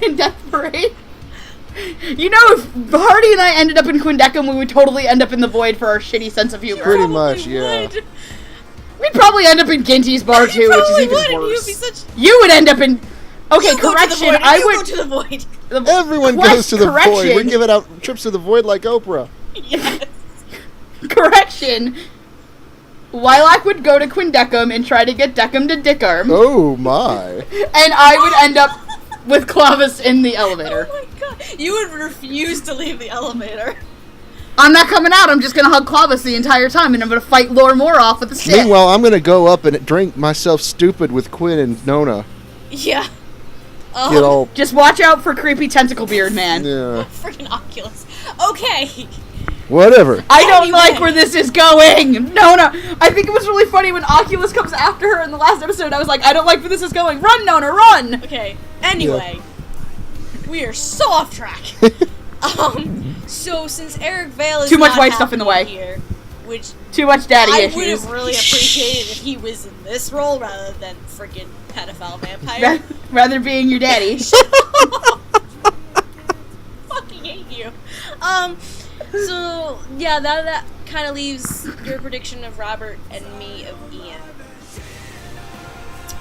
Speaker 2: In Death Parade. You know, if Hardy and I ended up in Quindecum, we would totally end up in the void for our shitty sense of humor.
Speaker 3: Pretty much, yeah.
Speaker 1: Would.
Speaker 2: We'd probably end up in Ginty's bar too, which is even worse. You would end up in... Okay, correction, I would...
Speaker 1: go to the void.
Speaker 3: Everyone goes to the void. We're giving out trips to the void like Oprah.
Speaker 1: Yes.
Speaker 2: Correction. Lilac would go to Quindecum and try to get Decum to Dickarm.
Speaker 3: Oh my.
Speaker 2: And I would end up with Clavis in the elevator.
Speaker 1: Oh my god. You would refuse to leave the elevator.
Speaker 2: I'm not coming out. I'm just going to hug Clavis the entire time, and I'm going to fight Lore Moore off with a stick.
Speaker 3: Meanwhile, I'm going to go up and drink myself stupid with Quinn and Nona.
Speaker 1: Yeah.
Speaker 3: Get all...
Speaker 2: Just watch out for creepy tentacle beard, man.
Speaker 3: Yeah.
Speaker 1: Freaking Oculus. Okay.
Speaker 3: Whatever.
Speaker 2: I don't like where this is going. Nona. I think it was really funny when Oculus comes after her in the last episode. I was like, I don't like where this is going. Run, Nona, run.
Speaker 1: Okay. Anyway. Yeah. We are so off track. So since Eric Vale is
Speaker 2: too much
Speaker 1: not
Speaker 2: white stuff in the way
Speaker 1: here, which
Speaker 2: too much daddy
Speaker 1: I
Speaker 2: issues.
Speaker 1: would have really appreciated if he was in this role rather than freaking pedophile vampire.
Speaker 2: Rather being your daddy.
Speaker 1: Fucking hate you. So yeah, that kind of leaves your prediction of Robert and me of Ian.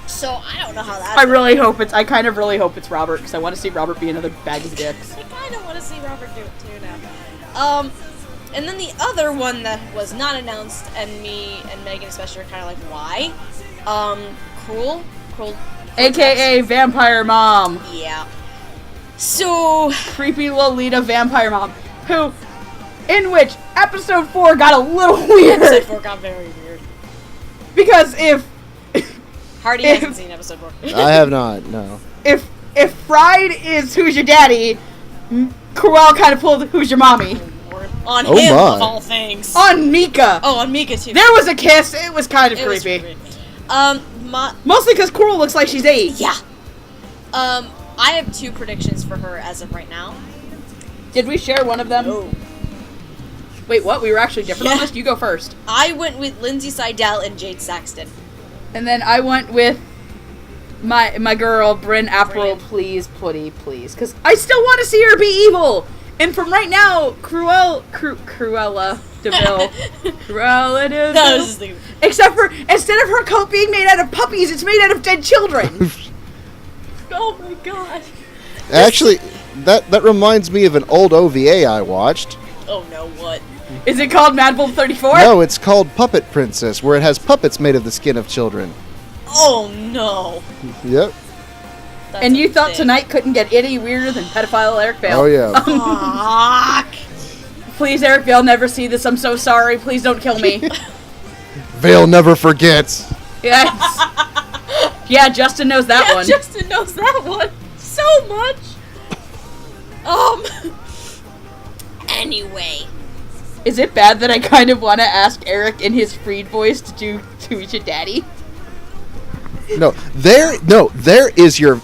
Speaker 1: So I don't know how that's.
Speaker 2: I kind of really hope it's Robert, because I want to see Robert be another bag of dicks.
Speaker 1: I kind of want to see Robert do it too now. And then the other one that was not announced, and me and Megan especially are kind of like, why? Cruel,
Speaker 2: AKA Vampire Mom.
Speaker 1: Yeah. So
Speaker 2: Creepy Lolita Vampire Mom, in which episode 4 got a little weird.
Speaker 1: episode 4 got very weird.
Speaker 2: Because if
Speaker 1: Hardy hasn't seen episode 4.
Speaker 3: I have not. No.
Speaker 2: If Fried is who's your daddy, Cruel kind of pulled who's your mommy.
Speaker 1: On
Speaker 3: Oh
Speaker 1: him,
Speaker 3: my.
Speaker 1: of all things.
Speaker 2: On Mika.
Speaker 1: Oh, on Mika too.
Speaker 2: There was a kiss. It was kind of
Speaker 1: It was
Speaker 2: creepy. Mostly because Cruel looks like she's 8.
Speaker 1: Yeah. I have 2 predictions for her as of right now.
Speaker 2: Did we share one of them?
Speaker 1: No.
Speaker 2: Wait, what? We were actually different on
Speaker 1: Yeah.
Speaker 2: this? You go first.
Speaker 1: I went with Lindsay Seidel and Jade Saxton.
Speaker 2: And then I went with my girl, Bryn April,
Speaker 1: Bryn.
Speaker 2: please. Because I still want to see her be evil. And from right now, Cruella DeVille. Cruella DeVille.
Speaker 1: That was the...
Speaker 2: Except for, instead of her coat being made out of puppies, it's made out of dead children.
Speaker 1: Oh my god.
Speaker 3: Actually, that reminds me of an old OVA I watched.
Speaker 1: Oh no, what?
Speaker 2: Is it called Mad Bull 34?
Speaker 3: No, it's called Puppet Princess, where it has puppets made of the skin of children.
Speaker 1: Oh no.
Speaker 3: Yep.
Speaker 1: That's
Speaker 2: And you
Speaker 1: a
Speaker 2: thought
Speaker 1: thing.
Speaker 2: tonight couldn't get any weirder than pedophile Eric Bale.
Speaker 3: Oh yeah.
Speaker 1: Fuck.
Speaker 2: Please, Eric Bale, never see this. I'm so sorry. Please don't kill me.
Speaker 3: Vale never forgets.
Speaker 2: Yes. Yeah, Justin knows that one.
Speaker 1: Justin knows that one so much. Anyway.
Speaker 2: Is it bad that I kind of want to ask Eric in his Freed voice to do Who's Your Daddy?
Speaker 3: No, there is your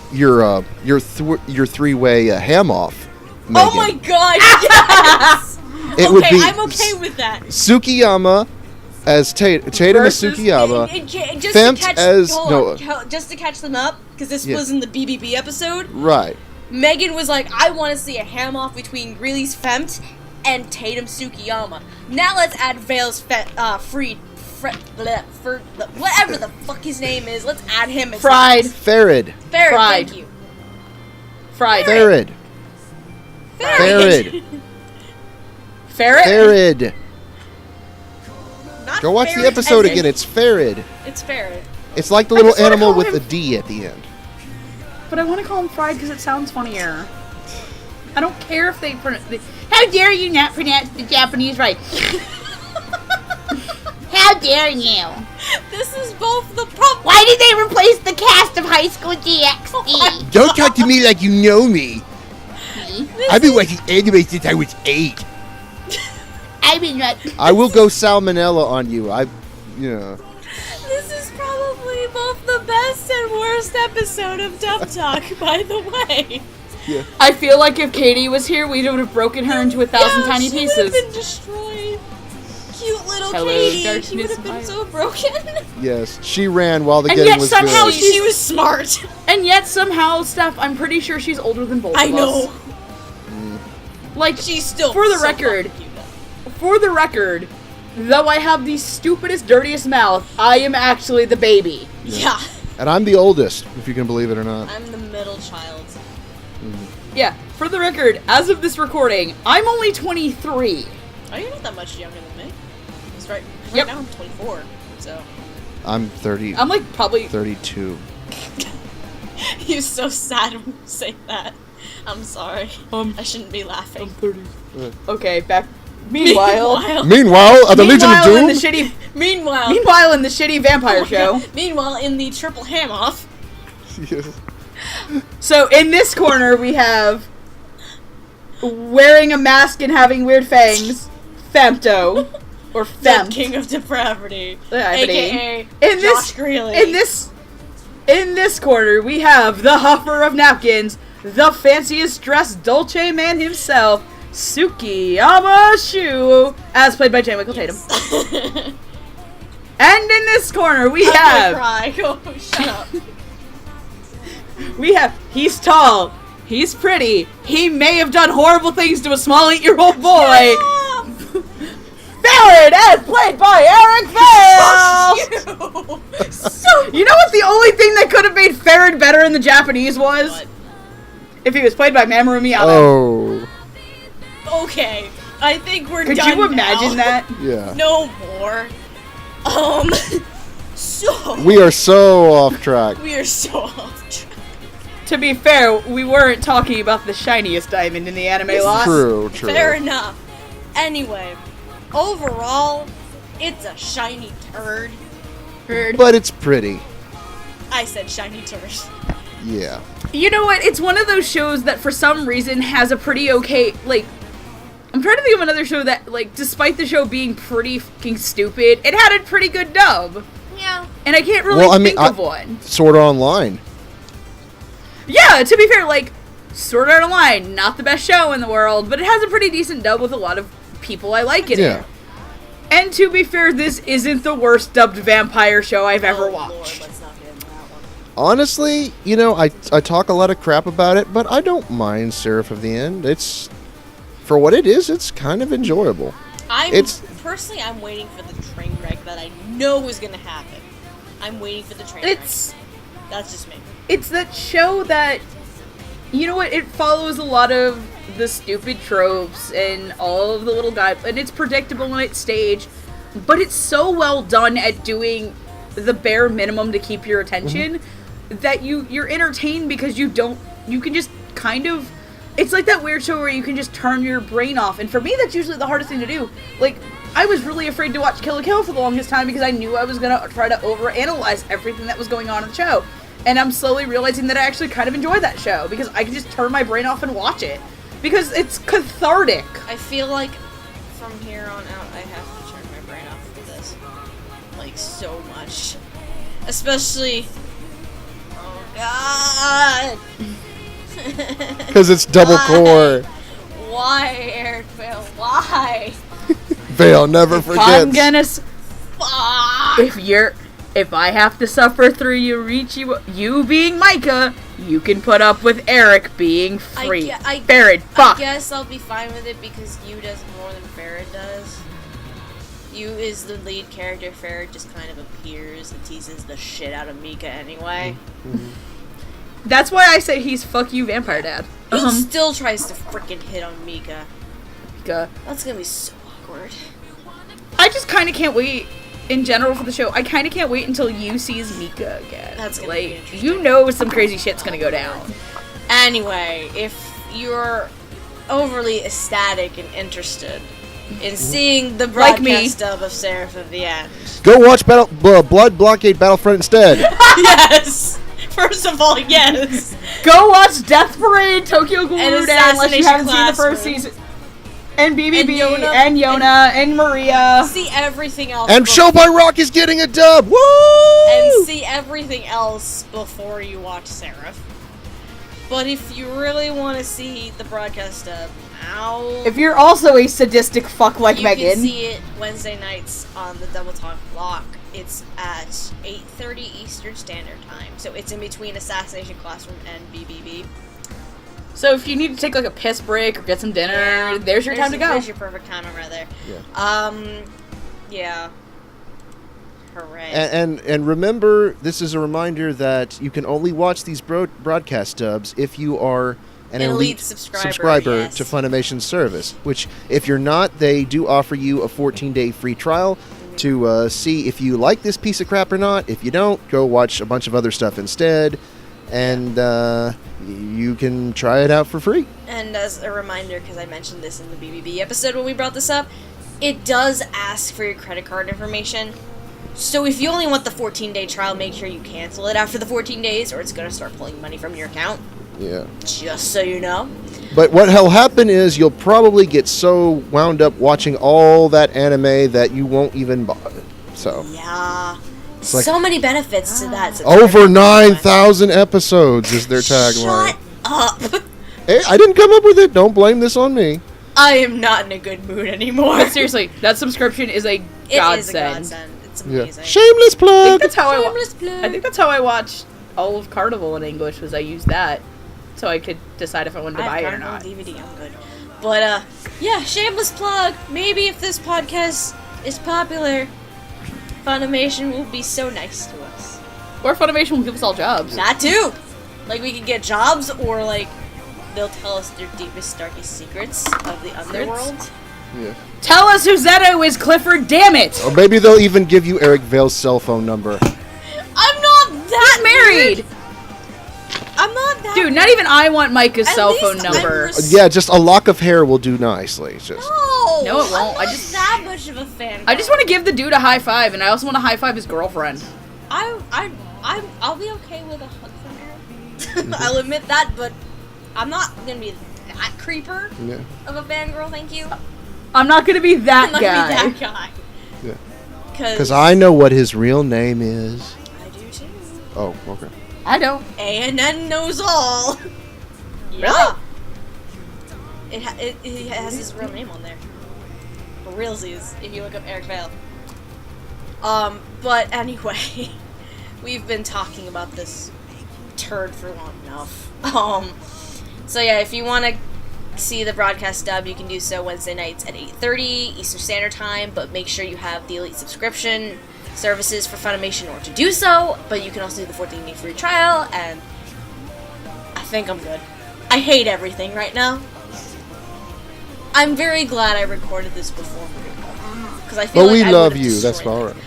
Speaker 3: three-way ham off. Megan.
Speaker 1: Oh my god, yes!
Speaker 3: It would be
Speaker 1: I'm okay with that.
Speaker 3: Tsukiyama as Tatum as
Speaker 2: Versus-
Speaker 3: Tsukiyama.
Speaker 1: Just
Speaker 3: Fempt
Speaker 1: to catch,
Speaker 3: as-
Speaker 1: just to catch them up, because this
Speaker 3: Yeah.
Speaker 1: was in the BBB episode.
Speaker 3: Right.
Speaker 1: Megan was like, I want to see a ham off between Greeley's Fempt and Tatum Tsukiyama. Now let's add Vale's whatever the fuck his name is. Let's add him as
Speaker 2: Fried.
Speaker 3: Ferid.
Speaker 1: Ferid,
Speaker 2: Fried.
Speaker 1: thank you.
Speaker 2: Fried.
Speaker 3: Ferid. Ferid.
Speaker 2: Ferret?
Speaker 3: Ferid.
Speaker 1: Not
Speaker 3: Go watch the
Speaker 1: Ferid
Speaker 3: episode
Speaker 1: as in-
Speaker 3: again. It's Ferid.
Speaker 1: It's Ferid.
Speaker 3: It's like the
Speaker 2: I
Speaker 3: little
Speaker 2: just wanna
Speaker 3: animal
Speaker 2: call
Speaker 3: with
Speaker 2: him-
Speaker 3: the D at the end.
Speaker 2: But I want to call him Fried because it sounds funnier. I don't care if they pronounce. How dare you not pronounce the Japanese right? How dare you?
Speaker 1: This is both the problem.
Speaker 2: Why did they replace the cast of High School DxD?
Speaker 3: Don't talk to me like you know me. I've been watching anime since I was 8.
Speaker 2: I've been
Speaker 3: I will go salmonella on you.
Speaker 1: This is probably both the best and worst episode of Dub Talk, by the way.
Speaker 3: Yeah.
Speaker 2: I feel like if Katie was here, we would have broken her into 1,000 tiny
Speaker 1: she
Speaker 2: pieces.
Speaker 1: would have been destroyed. Cute little
Speaker 2: Hello,
Speaker 1: Katie.
Speaker 2: darkness,
Speaker 1: She would have been
Speaker 2: my-
Speaker 1: so broken.
Speaker 3: Yes, she ran while the
Speaker 2: And
Speaker 3: getting
Speaker 2: yet
Speaker 3: was
Speaker 2: somehow
Speaker 3: good.
Speaker 1: She was smart.
Speaker 2: And yet somehow, Steph, I'm pretty sure she's older than both
Speaker 1: I
Speaker 2: of
Speaker 1: know.
Speaker 2: us. Like,
Speaker 1: She's still
Speaker 2: For the
Speaker 1: so
Speaker 2: record.
Speaker 1: fucking cute, though.
Speaker 2: for the record, though I have the stupidest, dirtiest mouth, I am actually the baby.
Speaker 1: Yeah.
Speaker 3: And I'm the oldest, if you can believe it or not.
Speaker 1: I'm the middle child.
Speaker 2: Yeah, for the record, as of this recording, I'm only 23.
Speaker 1: Oh, you're not that much younger than me. It's right
Speaker 2: Yep.
Speaker 1: now I'm 24, so.
Speaker 3: I'm 30.
Speaker 2: I'm like probably
Speaker 3: 32.
Speaker 1: You're so sad when you say that. I'm sorry. I shouldn't be laughing.
Speaker 2: 30. Okay, back. Meanwhile,
Speaker 3: Meanwhile, at the Legion of
Speaker 2: meanwhile in
Speaker 3: Doom.
Speaker 2: the shitty,
Speaker 1: Meanwhile.
Speaker 2: meanwhile in the shitty vampire show.
Speaker 1: Meanwhile, in the triple ham off.
Speaker 2: So in this corner we have wearing a mask and having weird fangs, Femto, or
Speaker 1: The
Speaker 2: Fempt.
Speaker 1: king of depravity.
Speaker 2: Depravity.
Speaker 1: AKA
Speaker 2: In
Speaker 1: Josh
Speaker 2: this,
Speaker 1: Greeley.
Speaker 2: in this corner we have the huffer of napkins, the fanciest dressed Dolce man himself, Tsukiyama Shu, as played by J. Michael Tatum. And in this corner, we have...
Speaker 1: I'm gonna cry. Oh, shut up.
Speaker 2: We have... He's tall. He's pretty. He may have done horrible things to a small 8-year-old boy. Ferid, as played by Eric Vale! You know what the only thing that could have made Ferid better in the Japanese was?
Speaker 1: What?
Speaker 2: If he was played by Mamoru Miyata.
Speaker 3: Oh.
Speaker 1: Okay, I think we're
Speaker 2: Could
Speaker 1: done
Speaker 2: you imagine
Speaker 1: now.
Speaker 2: that?
Speaker 3: Yeah.
Speaker 1: No more. So...
Speaker 3: We are so off track.
Speaker 1: We are so off track.
Speaker 2: To be fair, we weren't talking about the shiniest diamond in the anime lot.
Speaker 3: True.
Speaker 1: Fair enough. Anyway, overall, it's a shiny turd.
Speaker 3: But it's pretty.
Speaker 1: I said shiny turd.
Speaker 3: Yeah.
Speaker 2: You know what? It's one of those shows that for some reason has a pretty okay, like, I'm trying to think of another show that, like, despite the show being pretty fucking stupid, it had a pretty good dub.
Speaker 1: Yeah.
Speaker 2: And I can't really think of one.
Speaker 3: Sword Art Online.
Speaker 2: Yeah, to be fair, like, Sword Art Online, not the best show in the world, but it has a pretty decent dub with a lot of people I like in it. And to be fair, this isn't the worst dubbed vampire show I've ever watched.
Speaker 1: Lord, let's not get into that one.
Speaker 3: Honestly, you know, I talk a lot of crap about it, but I don't mind Seraph of the End. It's, for what it is, it's kind of enjoyable.
Speaker 1: Personally, I'm waiting for the train wreck that I know is going to happen. I'm waiting for the train wreck. That's just me.
Speaker 2: It's that show that, you know what, it follows a lot of the stupid tropes and all of the little guys, and it's predictable in its stage, but it's so well done at doing the bare minimum to keep your attention that you're entertained because you can just kind of, it's like that weird show where you can just turn your brain off, and for me that's usually the hardest thing to do. Like, I was really afraid to watch Kill la Kill for the longest time because I knew I was gonna try to overanalyze everything that was going on in the show. And I'm slowly realizing that I actually kind of enjoy that show because I can just turn my brain off and watch it. Because it's cathartic.
Speaker 1: I feel like from here on out I have to turn my brain off for this. Like, so much. Especially... Oh, God!
Speaker 3: Because it's double core.
Speaker 1: Why, Eric Vale? Why?
Speaker 3: Vale never forgets.
Speaker 2: I'm gonna...
Speaker 1: Fuck!
Speaker 2: If I have to suffer through Yoichi, you being Micah, you can put up with Eric being free. Ferid, fuck!
Speaker 1: I guess I'll be fine with it because Yu does more than Ferid does. Yu is the lead character, Ferid just kind of appears and teases the shit out of Mika anyway.
Speaker 2: That's why I say he's fuck you vampire dad.
Speaker 1: He still tries to freaking hit on Mika.
Speaker 2: Mika.
Speaker 1: That's gonna be so awkward.
Speaker 2: I just kind of can't wait, in general for the show, I kind of can't wait until Yu sees Mika again.
Speaker 1: That's gonna be interesting.
Speaker 2: You know some crazy shit's gonna go down.
Speaker 1: Anyway, if you're overly ecstatic and interested in seeing the broadcast dub of Seraph of the End.
Speaker 3: Go watch Blood Blockade Battlefront instead.
Speaker 1: Yes! First of all, yes!
Speaker 2: Go watch Death Parade Tokyo Ghoul
Speaker 1: And
Speaker 2: Rudan unless you haven't seen the first
Speaker 1: Classroom.
Speaker 2: season. And BBB,
Speaker 1: And
Speaker 2: Yona, and Maria.
Speaker 1: See everything else.
Speaker 3: And Show by Rock is getting a dub. Woo!
Speaker 1: And see everything else before you watch Seraph. But if you really want to see the broadcast dub,
Speaker 2: if you're also a sadistic fuck like
Speaker 1: you
Speaker 2: Megan,
Speaker 1: can see it Wednesday nights on the Double Talk block. It's at 8:30 Eastern Standard Time, so it's in between Assassination Classroom and BBB.
Speaker 2: so if you need to take like a piss break or get some dinner, there's your time to go.
Speaker 1: There's your perfect timing right there.
Speaker 3: Yeah.
Speaker 1: Yeah. Hooray.
Speaker 3: And remember, this is a reminder that you can only watch these broadcast dubs if you are an elite subscriber
Speaker 1: yes.
Speaker 3: to Funimation's service. Which, if you're not, they do offer you a 14-day free trial to see if you like this piece of crap or not. If you don't, go watch a bunch of other stuff instead, and you can try it out for free.
Speaker 1: And as a reminder, because I mentioned this in the BBB episode when we brought this up, it does ask for your credit card information. So if you only want the 14-day trial, make sure you cancel it after the 14 days, or it's going to start pulling money from your account.
Speaker 3: Yeah.
Speaker 1: Just so you know.
Speaker 3: But what'll happen is you'll probably get so wound up watching all that anime that you won't even bother. So.
Speaker 1: Yeah.
Speaker 3: Like,
Speaker 1: so many benefits to that.
Speaker 3: Over 9,000 episodes is their tagline.
Speaker 1: Shut up.
Speaker 3: Hey, I didn't come up with it. Don't blame this on me.
Speaker 1: I am not in a good mood anymore.
Speaker 2: But seriously, that subscription is a godsend.
Speaker 1: It is a godsend. It's amazing.
Speaker 3: Shameless plug.
Speaker 2: I think that's how
Speaker 1: Shameless
Speaker 2: I think that's how I watched all of Carnival in English. Was I used that so I could decide if I wanted to buy it or not.
Speaker 1: DVD, I'm good. But yeah, shameless plug. Maybe if this podcast is popular, Funimation will be so nice to us.
Speaker 2: Or Funimation will give us all jobs.
Speaker 1: That too. Like we could get jobs, or like they'll tell us their deepest, darkest secrets of the underworld.
Speaker 3: Yeah.
Speaker 2: Tell us who Zeto is, Clifford. Damn it!
Speaker 3: Or maybe they'll even give you Eric Vale's cell phone number.
Speaker 1: I'm not that
Speaker 2: married.
Speaker 1: weird. I'm not that.
Speaker 2: Dude, not even I want Micah's
Speaker 1: At
Speaker 2: cell
Speaker 1: least
Speaker 2: phone number.
Speaker 3: Yeah, just a lock of hair will do nicely. Just.
Speaker 1: No,
Speaker 2: it won't.
Speaker 1: I'm not that much of a fan.
Speaker 2: I just want to give the dude a high five, and I also want to high five his girlfriend.
Speaker 1: I'll be okay with a hug from Eric. I'll admit that, but I'm not gonna be that creeper of a fangirl. Thank you.
Speaker 2: I'm not gonna be that
Speaker 1: I'm not
Speaker 2: guy.
Speaker 1: gonna be that guy.
Speaker 3: Yeah. Because I know what his real name is.
Speaker 1: I do too.
Speaker 3: Oh, okay.
Speaker 2: I don't.
Speaker 1: A&N knows all. Yeah. It has his real name on there. For realsies, if you look up Eric Vale. But anyway, we've been talking about this turd for long enough. So yeah, if you want to see the broadcast dub, you can do so Wednesday nights at 8:30 Eastern Standard Time, but make sure you have the Elite subscription services for Funimation in order to do so, but you can also do the 14-day free trial, and I think I'm good. I hate everything right now. I'm very glad I recorded this before, because I feel
Speaker 3: But
Speaker 1: like
Speaker 3: we
Speaker 1: I
Speaker 3: love
Speaker 1: would've
Speaker 3: you, that's
Speaker 1: destroyed
Speaker 3: all
Speaker 1: it.
Speaker 3: right.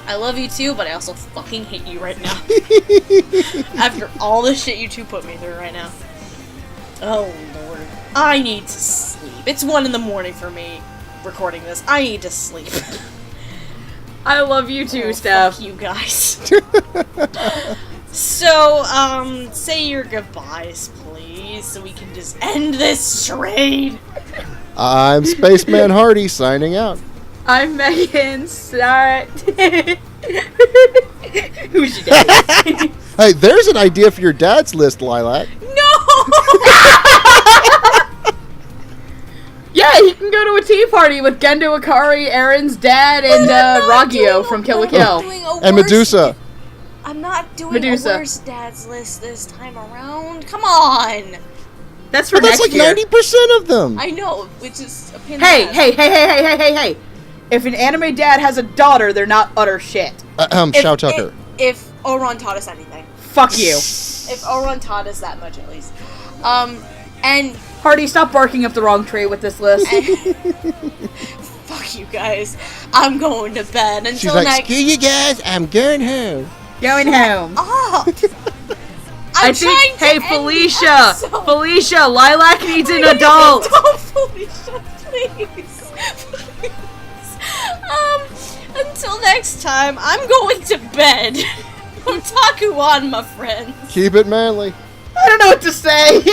Speaker 1: I love you too, but I also fucking hate you right now. After all the shit you two put me through right now. Oh lord. I need to sleep. It's 1 a.m. for me recording this. I need to sleep.
Speaker 2: I love you too,
Speaker 1: Oh,
Speaker 2: Steph.
Speaker 1: fuck you guys. So, say your goodbyes, please, so we can just end this charade.
Speaker 3: I'm Spaceman Hardy signing out.
Speaker 2: I'm Megan. Start. Who's your dad?
Speaker 3: Hey, there's an idea for your dad's list, Lilac.
Speaker 1: No!
Speaker 2: Yeah, you can go to a tea party with Gendo Ikari, Aaron's dad, and Ragio from Kill la Kill.
Speaker 3: And Medusa.
Speaker 1: I'm not doing
Speaker 2: Medusa.
Speaker 1: a worst dad's list this time around. Come on!
Speaker 2: That's for
Speaker 3: But that's
Speaker 2: next
Speaker 3: like
Speaker 2: year.
Speaker 3: 90% of them.
Speaker 1: I know, which is a pin.
Speaker 2: Hey. If an anime dad has a daughter, they're not utter shit.
Speaker 3: Shao Tucker.
Speaker 1: If Oron taught us anything.
Speaker 2: Fuck you.
Speaker 1: If Oron taught us that much, at least. And
Speaker 2: Hardy, stop barking up the wrong tree with this list.
Speaker 1: fuck you guys. I'm going to bed until
Speaker 3: She's like,
Speaker 1: next.
Speaker 3: screw you guys, I'm going home.
Speaker 2: Going home.
Speaker 1: Up.
Speaker 2: I think, hey, Felicia, Lilac needs an adult.
Speaker 1: Don't, Felicia, please. Until next time, I'm going to bed. Otaku on, my friends.
Speaker 3: Keep it manly.
Speaker 2: I don't know what to say.